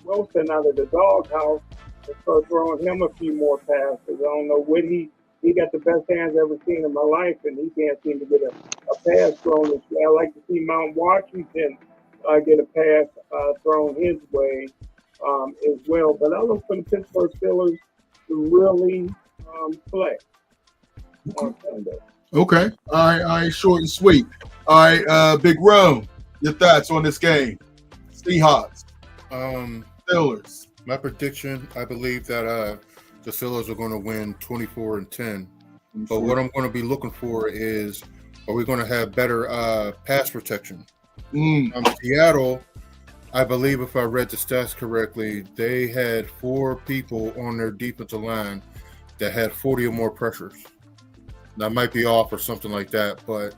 Wilson out of the doghouse and start throwing him a few more passes. I don't know what he got the best hands I've ever seen in my life, and he can't seem to get a pass thrown this way. I like to see Mount Washington get a pass thrown his way as well. But I look for the Pittsburgh Steelers to really play on Sunday. Okay. All right, short and sweet. All right, Big Rome, your thoughts on this game? Seahawks, Steelers. My prediction, I believe that the Steelers are going to win 24-10. But what I'm going to be looking for is, are we going to have better pass protection? Seattle, I believe if I read the stats correctly, they had 4 people on their defensive line that had 40 or more pressures. That might be off or something like that, but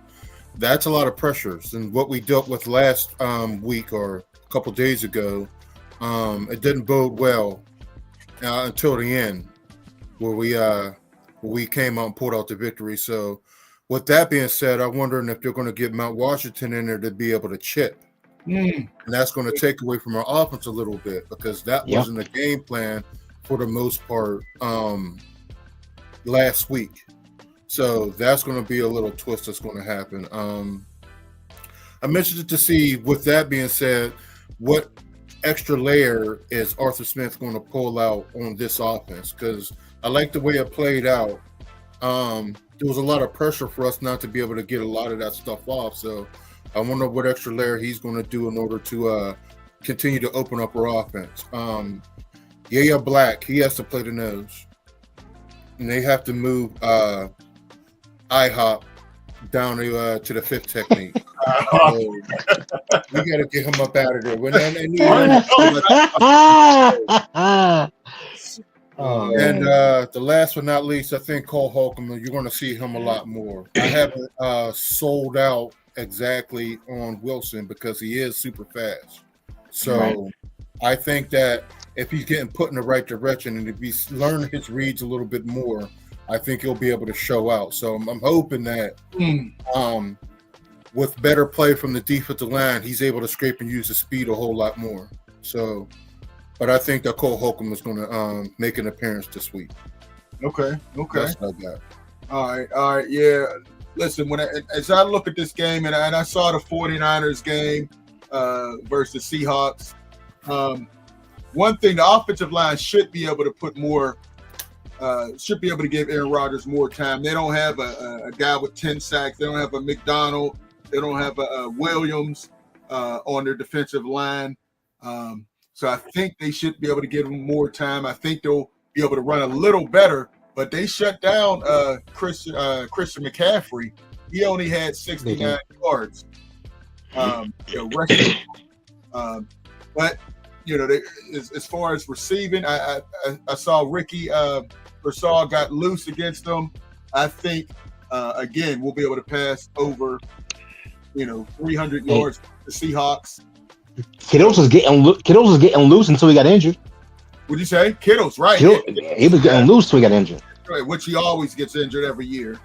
that's a lot of pressures. And what we dealt with last week or a couple days ago, it didn't bode well until the end, where we came out and pulled out the victory. So with that being said, I'm wondering if they're going to get Mount Washington in there to be able to chip. And that's going to take away from our offense a little bit, because that wasn't the game plan for the most part last week. So that's going to be a little twist that's going to happen. I mentioned it to see, with that being said, what extra layer is Arthur Smith going to pull out on this offense? Because I like the way it played out. There was a lot of pressure for us not to be able to get a lot of that stuff off. So I wonder what extra layer he's going to do in order to continue to open up our offense. Yaya Black, he has to play the nose. And they have to move IHOP down to the 5th technique. So we got to get him up out of there. And the last but not least, I think Cole Holcomb, you're going to see him a lot more. I haven't sold out exactly on Wilson because he is super fast. So I think that if he's getting put in the right direction and if he's learning his reads a little bit more, I think he'll be able to show out. So I'm hoping that with better play from the defensive line, he's able to scrape and use his speed a whole lot more. So, but I think that Cole Holcomb is going to make an appearance this week. Okay. That's what I got. All right. Yeah. Listen, as I look at this game, and I saw the 49ers game versus the Seahawks, one thing, the offensive line should be able to put more, should be able to give Aaron Rodgers more time. They don't have a guy with 10 sacks. They don't have a McDonald. They don't have a Williams on their defensive line. So I think they should be able to give him more time. I think they'll be able to run a little better. But they shut down Christian McCaffrey. He only had 69 yards. But as far as receiving, I saw Ricky Bershaw got loose against them. I think again we'll be able to pass over 300 yards to the Seahawks. Kittles was getting loose until he got injured. What'd you say? Kittles, right? He was getting loose till he got injured. Right, which he always gets injured every year.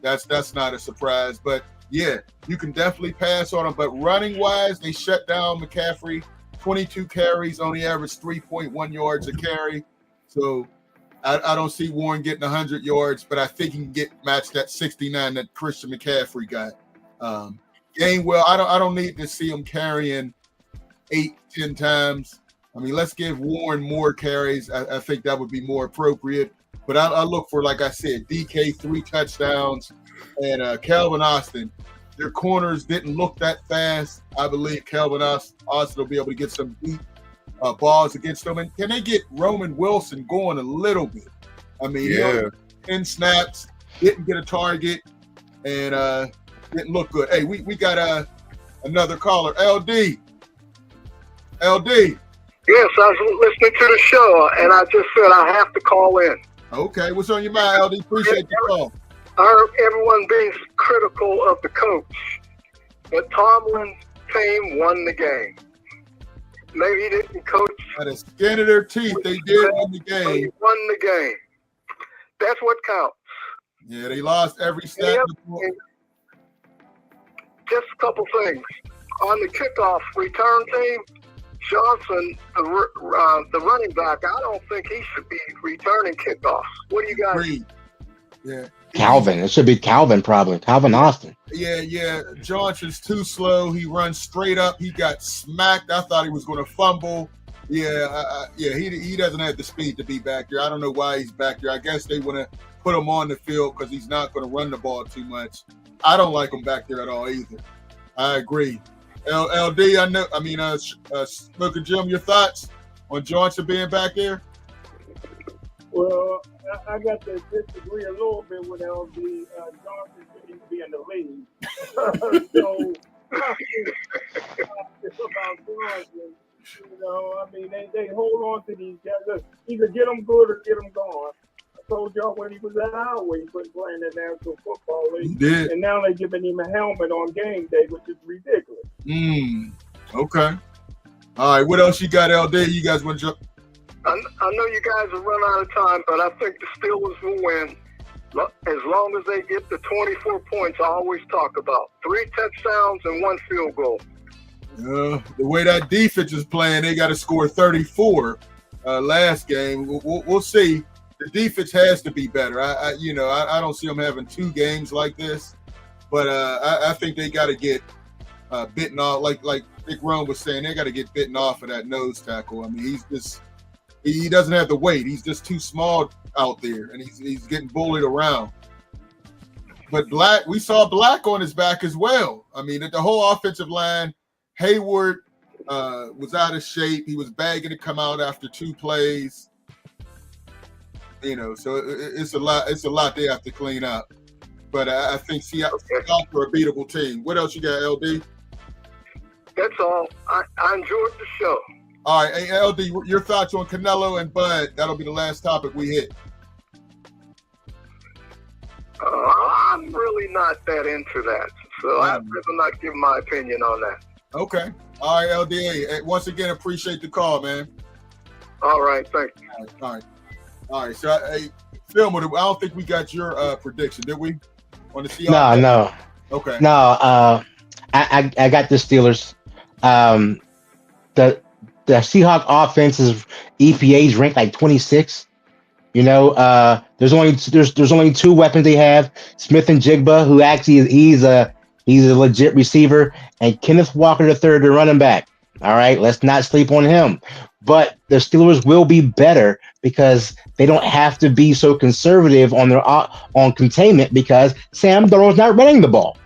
That's not a surprise. But yeah, you can definitely pass on him. But running wise, they shut down McCaffrey. 22 carries, only averaged 3.1 yards a carry. So I don't see Warren getting 100 yards, but I think he can match that 69 that Christian McCaffrey got. Gainwell, I don't need to see him carrying 8-10 times. I mean, let's give Warren more carries. I think that would be more appropriate. But I look for, like I said, DK 3 touchdowns and Calvin Austin. Their corners didn't look that fast. I believe Calvin Austin will be able to get some deep balls against them. And can they get Roman Wilson going a little bit? I mean, 10 snaps, didn't get a target, and didn't look good. Hey, we got another caller, LD. Yes, I was listening to the show, and I just said I have to call in. Okay, what's on your mind, LD? Appreciate the call. I heard everyone being critical of the coach, but Tomlin's team won the game. Maybe he didn't coach. By the skin of their teeth, they did win the game. They won the game. That's what counts. Yeah, they lost every snap. Just a couple things. On the kickoff return team, Johnson, the running back, I don't think he should be returning kickoffs. What do you guys think? Yeah. Calvin. It should be Calvin, probably. Calvin Austin. Yeah. Johnson's too slow. He runs straight up. He got smacked. I thought he was going to fumble. He doesn't have the speed to be back there. I don't know why he's back there. I guess they want to put him on the field because he's not going to run the ball too much. I don't like him back there at all either. I agree. LD, Smoker Jim, your thoughts on Johnson being back there? Well, I got to disagree a little bit with LD. Johnson shouldn't be in the league. So, it's about Johnson. They hold on to these guys. Look, either get them good or get them gone. I told y'all when he was at Iowa, he couldn't play in the National Football League. He did. And now they're giving him a helmet on game day, which is ridiculous. Okay. All right, what else you got, LD? You guys want to jump? I know you guys have run out of time, but I think the Steelers will win as long as they get the 24 points I always talk about. 3 touchdowns and 1 field goal. The way that defense is playing, they got to score 34 last game. We'll see. The defense has to be better. I don't see them having 2 games like this, but I think they got to get bitten off. Like Big Ron was saying, they got to get bitten off of that nose tackle. I mean, he doesn't have the weight. He's just too small out there, and he's getting bullied around. But we saw Black on his back as well. I mean, the whole offensive line, Hayward was out of shape. He was begging to come out after 2 plays. So it's a lot. It's a lot they have to clean up. But I think Seahawks are a beatable team. What else you got, LD? That's all. I enjoyed the show. All right, hey, LD, your thoughts on Canelo and Bud? That'll be the last topic we hit. I'm really not that into that, so I'd rather not give my opinion on that. Okay. All right, LD. Hey, once again, appreciate the call, man. All right, thank you. All right. So, hey, Phil, I don't think we got your prediction, did we? On the Seahawks? No. Okay. No, I got the Steelers. The Seahawks offense's EPA's ranked like 26. There's only 2 weapons they have: Smith and Jigba, who actually he's a legit receiver, and Kenneth Walker III, the running back. All right, let's not sleep on him. But the Steelers will be better because they don't have to be so conservative on containment because Sam Darnold's not running the ball.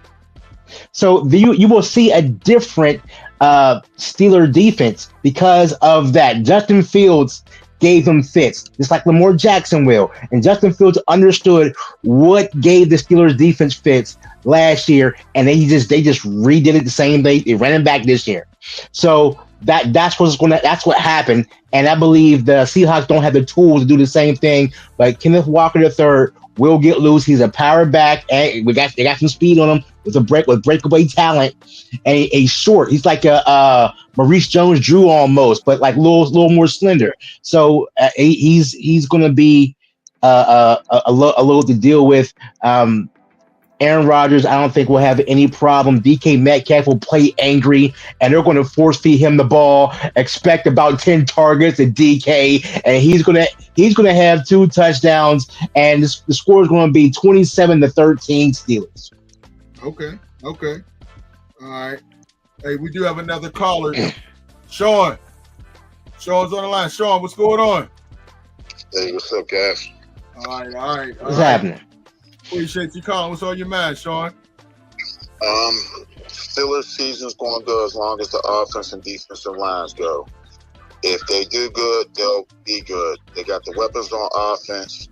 So you will see a different Steeler defense because of that. Justin Fields gave them fits, just like Lamar Jackson will. And Justin Fields understood what gave the Steelers defense fits last year, and they just redid it the same day. They ran him back this year. So that's what happened. And I believe the Seahawks don't have the tools to do the same thing. But Kenneth Walker III will get loose. He's a power back, and they got some speed on him with breakaway talent. And he's short. He's like a Maurice Jones-Drew almost, but like a little more slender. So he's going to be a load to deal with. Aaron Rodgers, I don't think will have any problem. DK Metcalf will play angry, and they're going to force feed him the ball. Expect about 10 targets at DK, and he's gonna have 2 touchdowns, and the score is going to be 27-13 Steelers. Okay. All right. Hey, we do have another caller. Sean. Sean's on the line. Sean, what's going on? Hey, what's up, guys? All right. What's happening? Appreciate you calling. What's on your mind, Sean? Steelers season's going to go as long as the offense and defensive lines go. If they do good, they'll be good. They got the weapons on offense.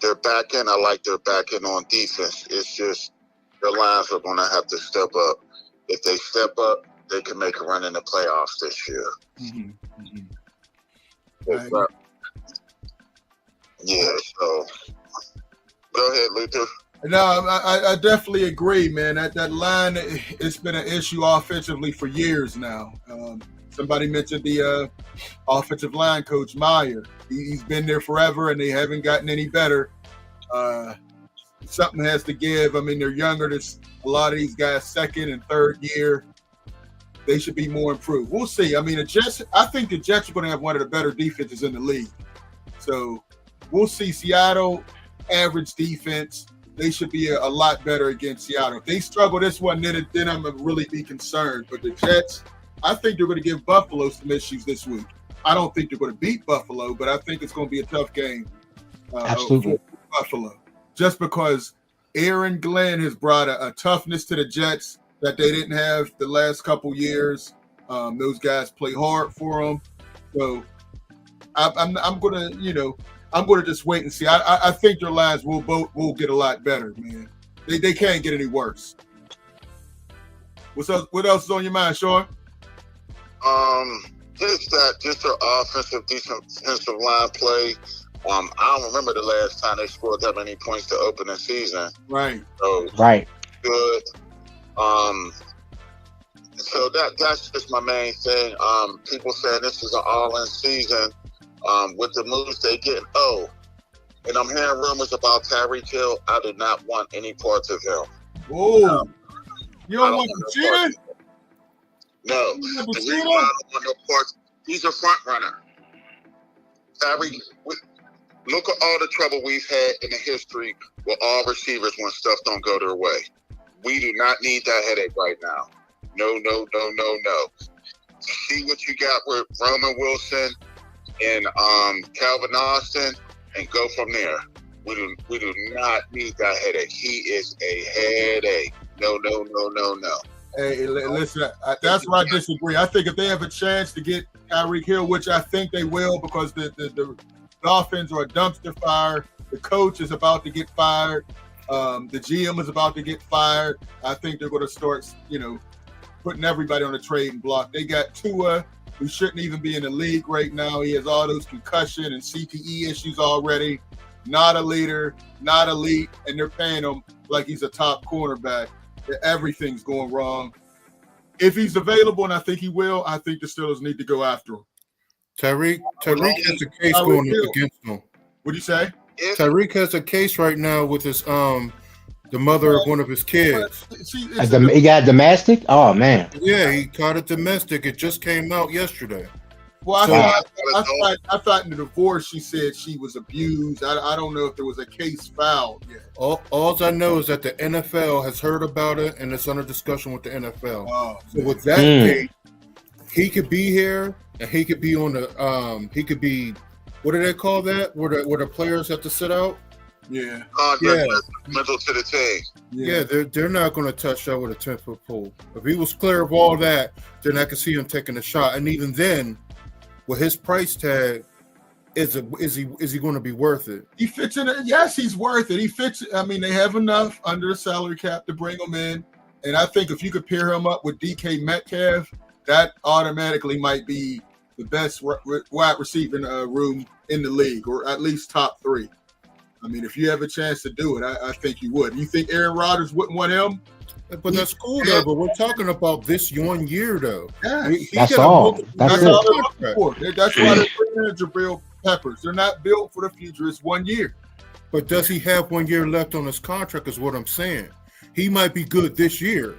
Their back end, I like their back end on defense. It's just their lines are going to have to step up. If they step up, they can make a run in the playoffs this year. Yeah, so go ahead, Luther. No, I definitely agree, man. That line, it's been an issue offensively for years now. Somebody mentioned the offensive line coach, Meyer. He's been there forever, and they haven't gotten any better. Something has to give. I mean, they're younger. There's a lot of these guys, second and third year. They should be more improved. We'll see. I mean, I think the Jets are going to have one of the better defenses in the league. So we'll see. Seattle, average defense. They should be a lot better against Seattle. If they struggle this one, then I'm going to really be concerned. But the Jets, I think they're going to give Buffalo some issues this week. I don't think they're going to beat Buffalo, but I think it's going to be a tough game Absolutely. for Buffalo. Just because Aaron Glenn has brought a toughness to the Jets that they didn't have the last couple years. Those guys play hard for them. So I'm going to just wait and see. I think their lines will get a lot better, man. They can't get any worse. What else is on your mind, Sean? Just their offensive, defensive line play. I don't remember the last time they scored that many points to open the season. Right. So Right. good. So that's just my main thing. People saying this is an all-in season. With the moves they get. And I'm hearing rumors about Tyreek Hill. I do not want any parts of him. Whoa. You don't want the cheater? No. The reason why I don't want no parts, he's a front runner. Tyreek, look at all the trouble we've had in the history with all receivers when stuff don't go their way. We do not need that headache right now. No. See what you got with Roman Wilson and Calvin Austin, and go from there. We do not need that headache. He is a headache. No. Hey, listen, that's where I disagree. I think if they have a chance to get Tyreek Hill, which I think they will, because the Dolphins are a dumpster fire. The coach is about to get fired. The GM is about to get fired. I think they're going to start, putting everybody on the trading block. They got Tua, who shouldn't even be in the league right now. He has all those concussion and CTE issues already. Not a leader, not elite, and they're paying him like he's a top cornerback. Everything's going wrong. If he's available, and I think he will, I think the Steelers need to go after him. Tyreek has a case going against him. What do you say? Tyreek has a case right now with his the mother of one of his kids. He got domestic? Oh, man. Yeah, he caught it domestic. It just came out yesterday. Well, I thought in the divorce she said she was abused. I don't know if there was a case filed yet. All I know is that the NFL has heard about it and it's under discussion with the NFL. Oh, so with that case, he could be here and he could be on the he could be, what do they call that? Where the players have to sit out? Yeah. Conduct mental to the team. Yeah, they're not going to touch that with a 10-foot pole. If he was clear of all that, then I could see him taking a shot. And even then, with his price tag, is he going to be worth it? He fits in it. Yes, he's worth it. He fits. I mean, they have enough under the salary cap to bring him in. And I think if you could pair him up with DK Metcalf, that automatically might be the best wide receiving room in the league, or at least top 3. I mean, if you have a chance to do it, I think you would. You think Aaron Rodgers wouldn't want him? But that's cool, though. But we're talking about this 1 year, though. Yeah. That's all. That's all they're looking for. That's why they're bringing in Jabril Peppers. They're not built for the future. It's 1 year. But does he have 1 year left on his contract is what I'm saying. He might be good this year,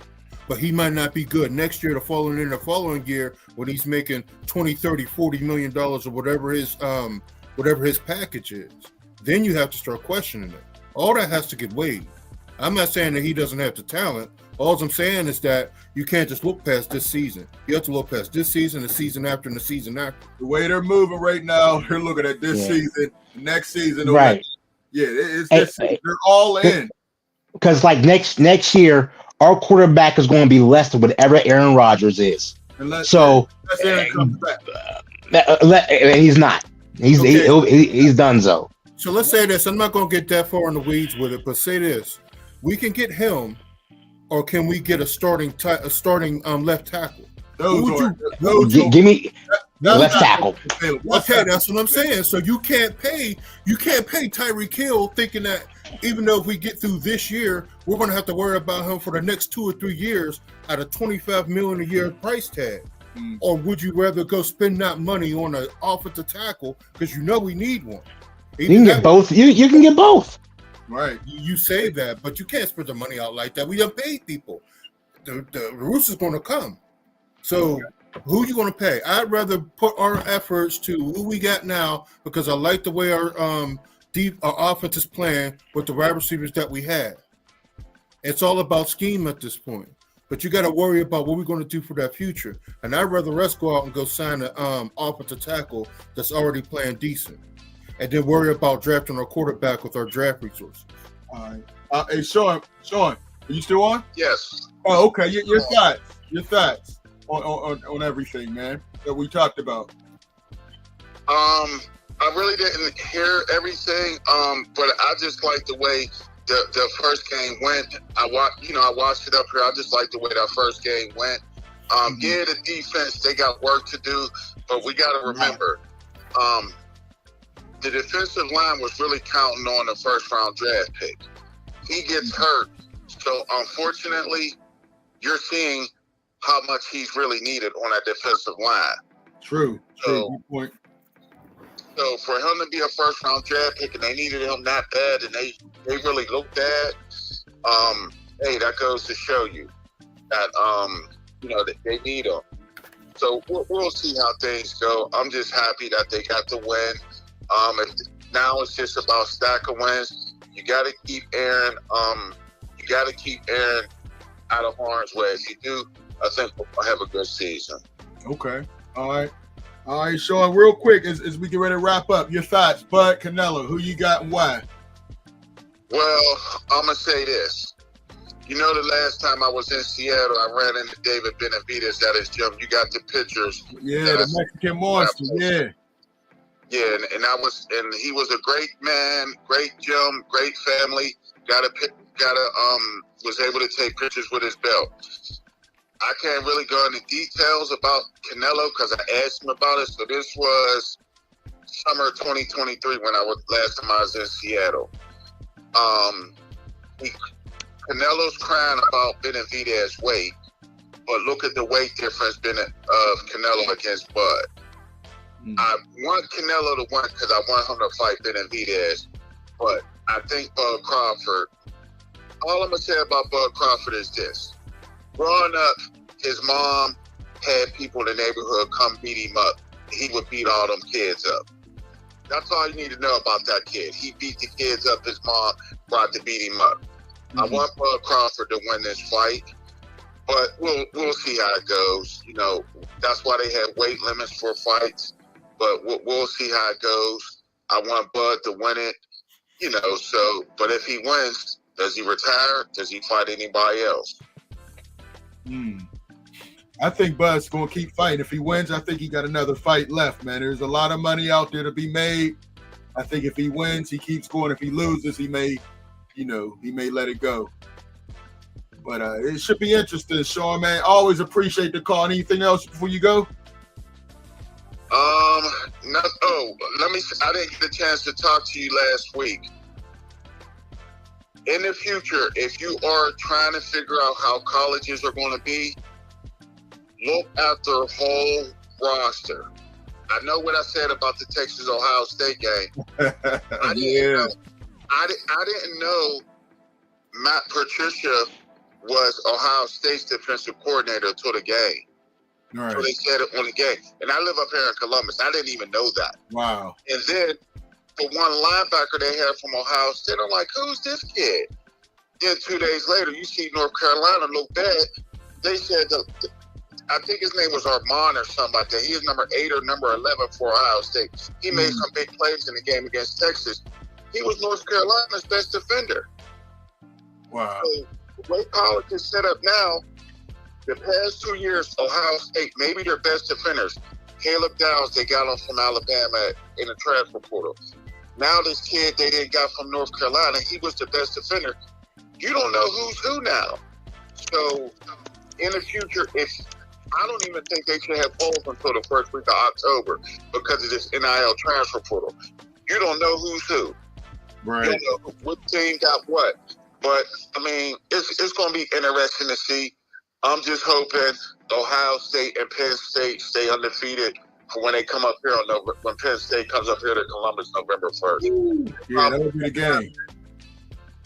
but he might not be good next year, the following year when he's making 20, 30, 40 million dollars or whatever his package is. Then you have to start questioning it. All that has to get weighed. I'm not saying that he doesn't have the talent. All I'm saying is that you can't just look past this season. You have to look past this season, the season after, and the season after. The way they're moving right now, they're looking at this season, next season. Right. They're all in. Because like next year, our quarterback is going to be less than whatever Aaron Rodgers is. Unless Aaron comes back. And he's not. He's done so. So let's say this. I'm not going to get that far in the weeds with it, but say this: we can get him, or can we get a starting left tackle? Give me left tackle. Okay, that's what I'm saying. So you can't pay Tyreek Hill thinking that even though if we get through this year, we're going to have to worry about him for the next 2 or 3 years at a $25 million a year price tag. Or would you rather go spend that money on an offensive tackle because you know we need one? You can get both. You can get both. Right. You say that, but you can't spread the money out like that. We have paid people. The Rooster's going to come. So who you going to pay? I'd rather put our efforts to who we got now because I like the way our offense is playing with the wide receivers that we have. It's all about scheme at this point. But you got to worry about what we're going to do for that future. And I'd rather us go out and go sign an offensive tackle that's already playing decent. And then worry about drafting our quarterback with our draft resources. All right. Hey, Sean, are you still on? Yes. Oh, okay. Your thoughts on everything, man, that we talked about. I really didn't hear everything, but I just like the way the first game went. I watched it up here. I just like the way that first game went. Yeah, the defense, they got work to do, but we got to remember, the defensive line was really counting on the first-round draft pick. He gets hurt, so unfortunately, you're seeing how much he's really needed on that defensive line. True. Good point. So for him to be a first-round draft pick, and they needed him that bad, and they really looked bad, hey, that goes to show you that that they need him. So we'll see how things go. I'm just happy that they got the win. Now it's just about stack of wins. You got to keep Aaron. You got to keep Aaron out of harm's way. If you do, I think we'll have a good season. Okay. All right, Sean. Real quick, as we get ready to wrap up, your thoughts, Bud, Canelo, who you got and why? Well, I'm gonna say this. You know, the last time I was in Seattle, I ran into David Benavidez at his gym. You got the pictures. Yeah, the Mexican monster. Yeah. Yeah, and he was a great man, great gym, great family. Was able to take pictures with his belt. I can't really go into details about Canelo because I asked him about it. So this was summer 2023 when last time I was in Seattle. Canelo's crying about Benavidez's weight, but look at the weight difference of Canelo against Bud. I want Canelo to win because I want him to fight Benavidez, but I think Bud Crawford. All I'm gonna say about Bud Crawford is this: growing up, his mom had people in the neighborhood come beat him up. He would beat all them kids up. That's all you need to know about that kid. He beat the kids up. His mom brought to beat him up. I want Bud Crawford to win this fight, but we'll see how it goes. You know, that's why they have weight limits for fights. But we'll see how it goes. I want Bud to win it. So, but if he wins, does he retire? Does he fight anybody else? I think Bud's going to keep fighting. If he wins, I think he got another fight left, man. There's a lot of money out there to be made. I think if he wins, he keeps going. If he loses, he may let it go. But it should be interesting, Sean, man. Always appreciate the call. Anything else before you go? No. Oh, I didn't get a chance to talk to you last week. In the future, if you are trying to figure out how colleges are going to be, look at their whole roster. I know what I said about the Texas-Ohio State game. I didn't know Matt Patricia was Ohio State's defensive coordinator until the game. Right. So they said it on the game. And I live up here in Columbus. I didn't even know that. Wow. And then the one linebacker they had from Ohio State, I'm like, who's this kid? Then 2 days later, you see North Carolina look bad. They said, I think his name was Armand or something like that. He was number 8 or number 11 for Ohio State. He made some big plays in the game against Texas. He was North Carolina's best defender. Wow. So the way college is set up now, the past 2 years, Ohio State, maybe their best defenders, Caleb Downs, they got him from Alabama in the transfer portal. Now this kid they didn't got from North Carolina, he was the best defender. You don't know who's who now. So in the future, I don't even think they should have polls until the first week of October because of this NIL transfer portal. You don't know who's who. Right. You don't know what team got what. But, I mean, it's going to be interesting to see. I'm just hoping Ohio State and Penn State stay undefeated for when they come up here when Penn State comes up here to Columbus November 1st. Yeah, that would be the game.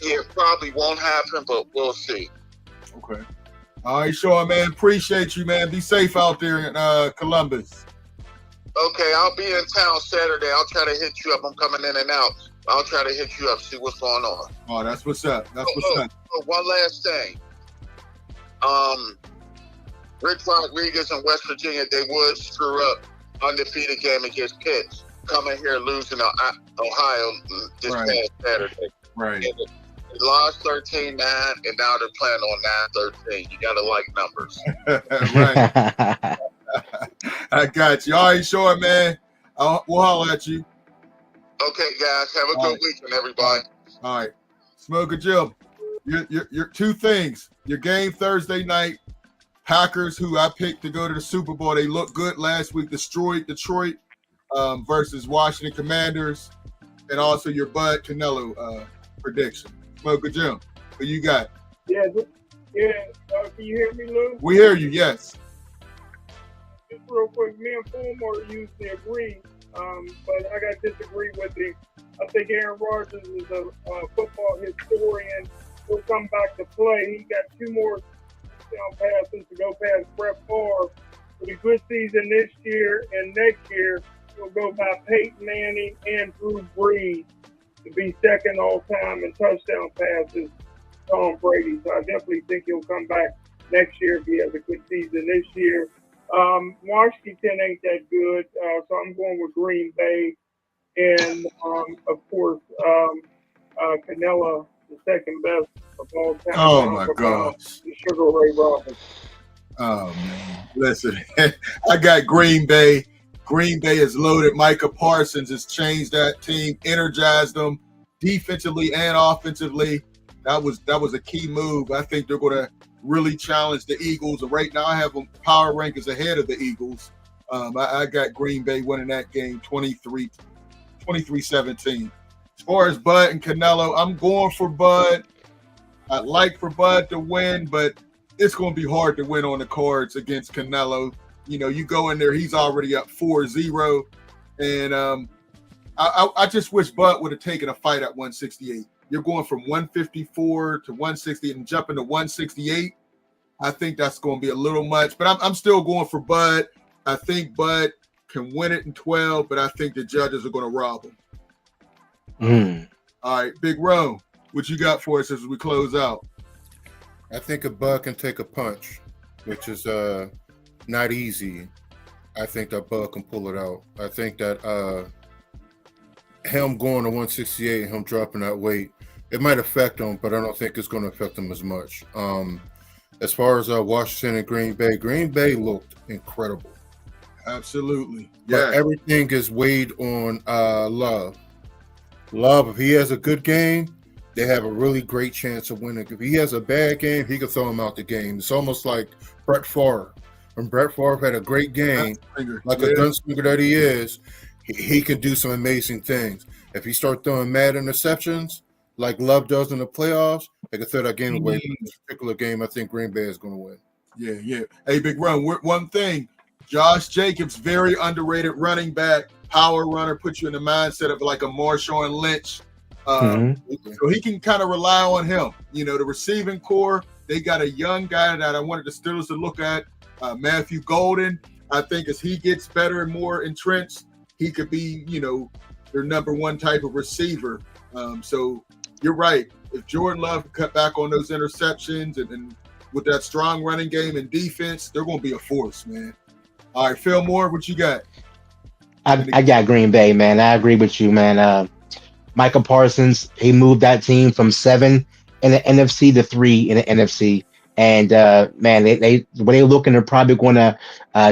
Yeah, it probably won't happen, but we'll see. Okay. All right, Sean, man. Appreciate you, man. Be safe out there in Columbus. Okay, I'll be in town Saturday. I'll try to hit you up. I'm coming in and out. I'll try to hit you up, see what's going on. Oh, that's what's up. That's what's up. One last thing. Rick Rodriguez in West Virginia, they would screw up undefeated game against Pitt, coming here losing to Ohio this past Saturday. Right. And they lost 13-9, and now they're playing on 9-13. You got to like numbers. Right. I got you. All right, Sean, man. We'll holler at you. Okay, guys. Have a good weekend, everybody. All right. Smoker Jim, your two things. Your game Thursday night, Packers, who I picked to go to the Super Bowl. They looked good last week, destroyed Detroit versus Washington Commanders, and also your Bud Canelo prediction. Smoker Jim, who you got? Yeah. Can you hear me, Lou? We hear you, yes. Just real quick, me and Fulmore usually agree, but I got to disagree with him. I think Aaron Rodgers is a football historian. He'll come back to play. He got 2 more touchdown passes to go past Brett Favre. With a good season this year and next year, he'll go by Peyton Manning and Drew Brees to be second all time in touchdown passes. Tom Brady. So I definitely think he'll come back next year if he has a good season this year. Washington ain't that good, so I'm going with Green Bay. And, of course, Canelo, the second best of all time. Oh, my gosh. The Sugar Ray Robinson. Oh, man. Listen, I got Green Bay. Green Bay is loaded. Micah Parsons has changed that team, energized them defensively and offensively. That was a key move. I think they're going to really challenge the Eagles. Right now, I have them power rankings ahead of the Eagles. I got Green Bay winning that game 23-17. As far as Bud and Canelo, I'm going for Bud. I'd like for Bud to win, but it's going to be hard to win on the cards against Canelo. You know, you go in there, he's already up 4-0. And I just wish Bud would have taken a fight at 168. You're going from 154 to 160 and jumping to 168. I think that's going to be a little much, but I'm still going for Bud. I think Bud can win it in 12, but I think the judges are going to rob him. All right, Big Rome, what you got for us as we close out? I think a Bud can take a punch, which is not easy. I think that Bud can pull it out. I think that him going to 168 and him dropping that weight, it might affect him, but I don't think it's going to affect him as much. As far as Washington and Green Bay looked incredible. Absolutely. But Yeah. everything is weighed on Love. Love, if he has a good game, they have a really great chance of winning. If he has a bad game, he could throw him out the game. It's almost like Brett Favre. When Brett Favre had a great game, like a gunslinger that he is, he could do some amazing things. If he starts throwing mad interceptions, like Love does in the playoffs, they could throw that game away. But this particular game, I think Green Bay is going to win. Yeah. Hey, Big Run, one thing, Josh Jacobs, very underrated running back, power runner, puts you in the mindset of like a Marshawn Lynch. So he can kind of rely on him. You know, the receiving core, they got a young guy that I wanted the Steelers to look at, Matthew Golden. I think as he gets better and more entrenched, he could be, you know, their number one type of receiver. So you're right. If Jordan Love cut back on those interceptions and with that strong running game and defense, they're going to be a force, man. All right, Phil Moore, what you got? I got Green Bay, man. I agree with you, man. Michael Parsons, he moved that team from 7 in the NFC to 3 in the NFC. And man, they looking, they're probably going to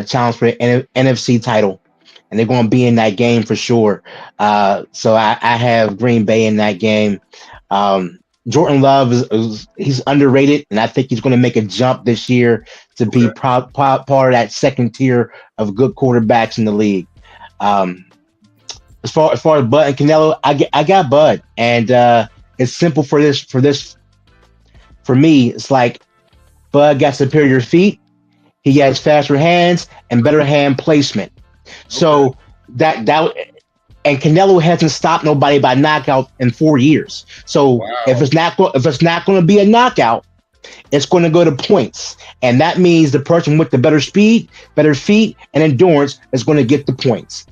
challenge for the NFC title, and they're going to be in that game for sure. So I have Green Bay in that game. Jordan Love he's underrated, and I think he's going to make a jump this year to be part of that second tier of good quarterbacks in the league. As far as Bud and Canelo, I got Bud, and it's simple for me. It's like Bud got superior feet, he has faster hands and better hand placement. So that and Canelo hasn't stopped nobody by knockout in 4 years. So if it's not going to be a knockout, it's going to go to points, and that means the person with the better speed, better feet, and endurance is going to get the points.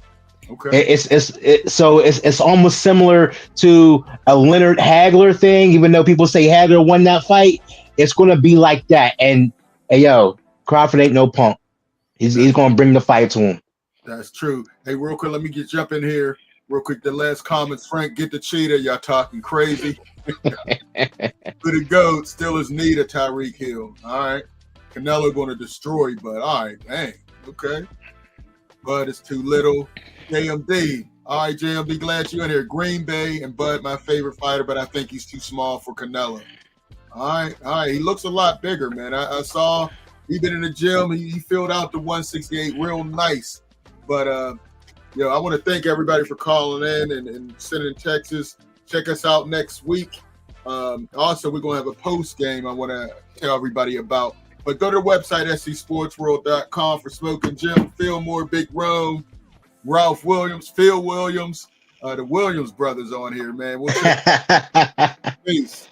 Okay. It's almost similar to a Leonard Hagler thing, even though people say Hagler won that fight. It's going to be like that. And hey, yo, Crawford ain't no punk. He's going to bring the fight to him. That's true. Hey, real quick, let me jump in here real quick. The last comments, Frank, get the cheetah. Y'all talking crazy. For the GOAT, Steelers need a Tyreek Hill. All right. Canelo going to destroy, but all right, dang. Okay. Bud is too little. JMD. All right, JMD, glad you're in here. Green Bay and Bud, my favorite fighter, but I think he's too small for Canelo. All right. He looks a lot bigger, man. I saw he been in the gym. He filled out the 168 real nice. But, I want to thank everybody for calling in and sending texts. Check us out next week. Also, we're going to have a post game I want to tell everybody about. But go to the website, scsportsworld.com for Smoking Jim, Phil Moore, Big Rome, Ralph Williams, Phil Williams, the Williams brothers on here, man. We'll check. Peace.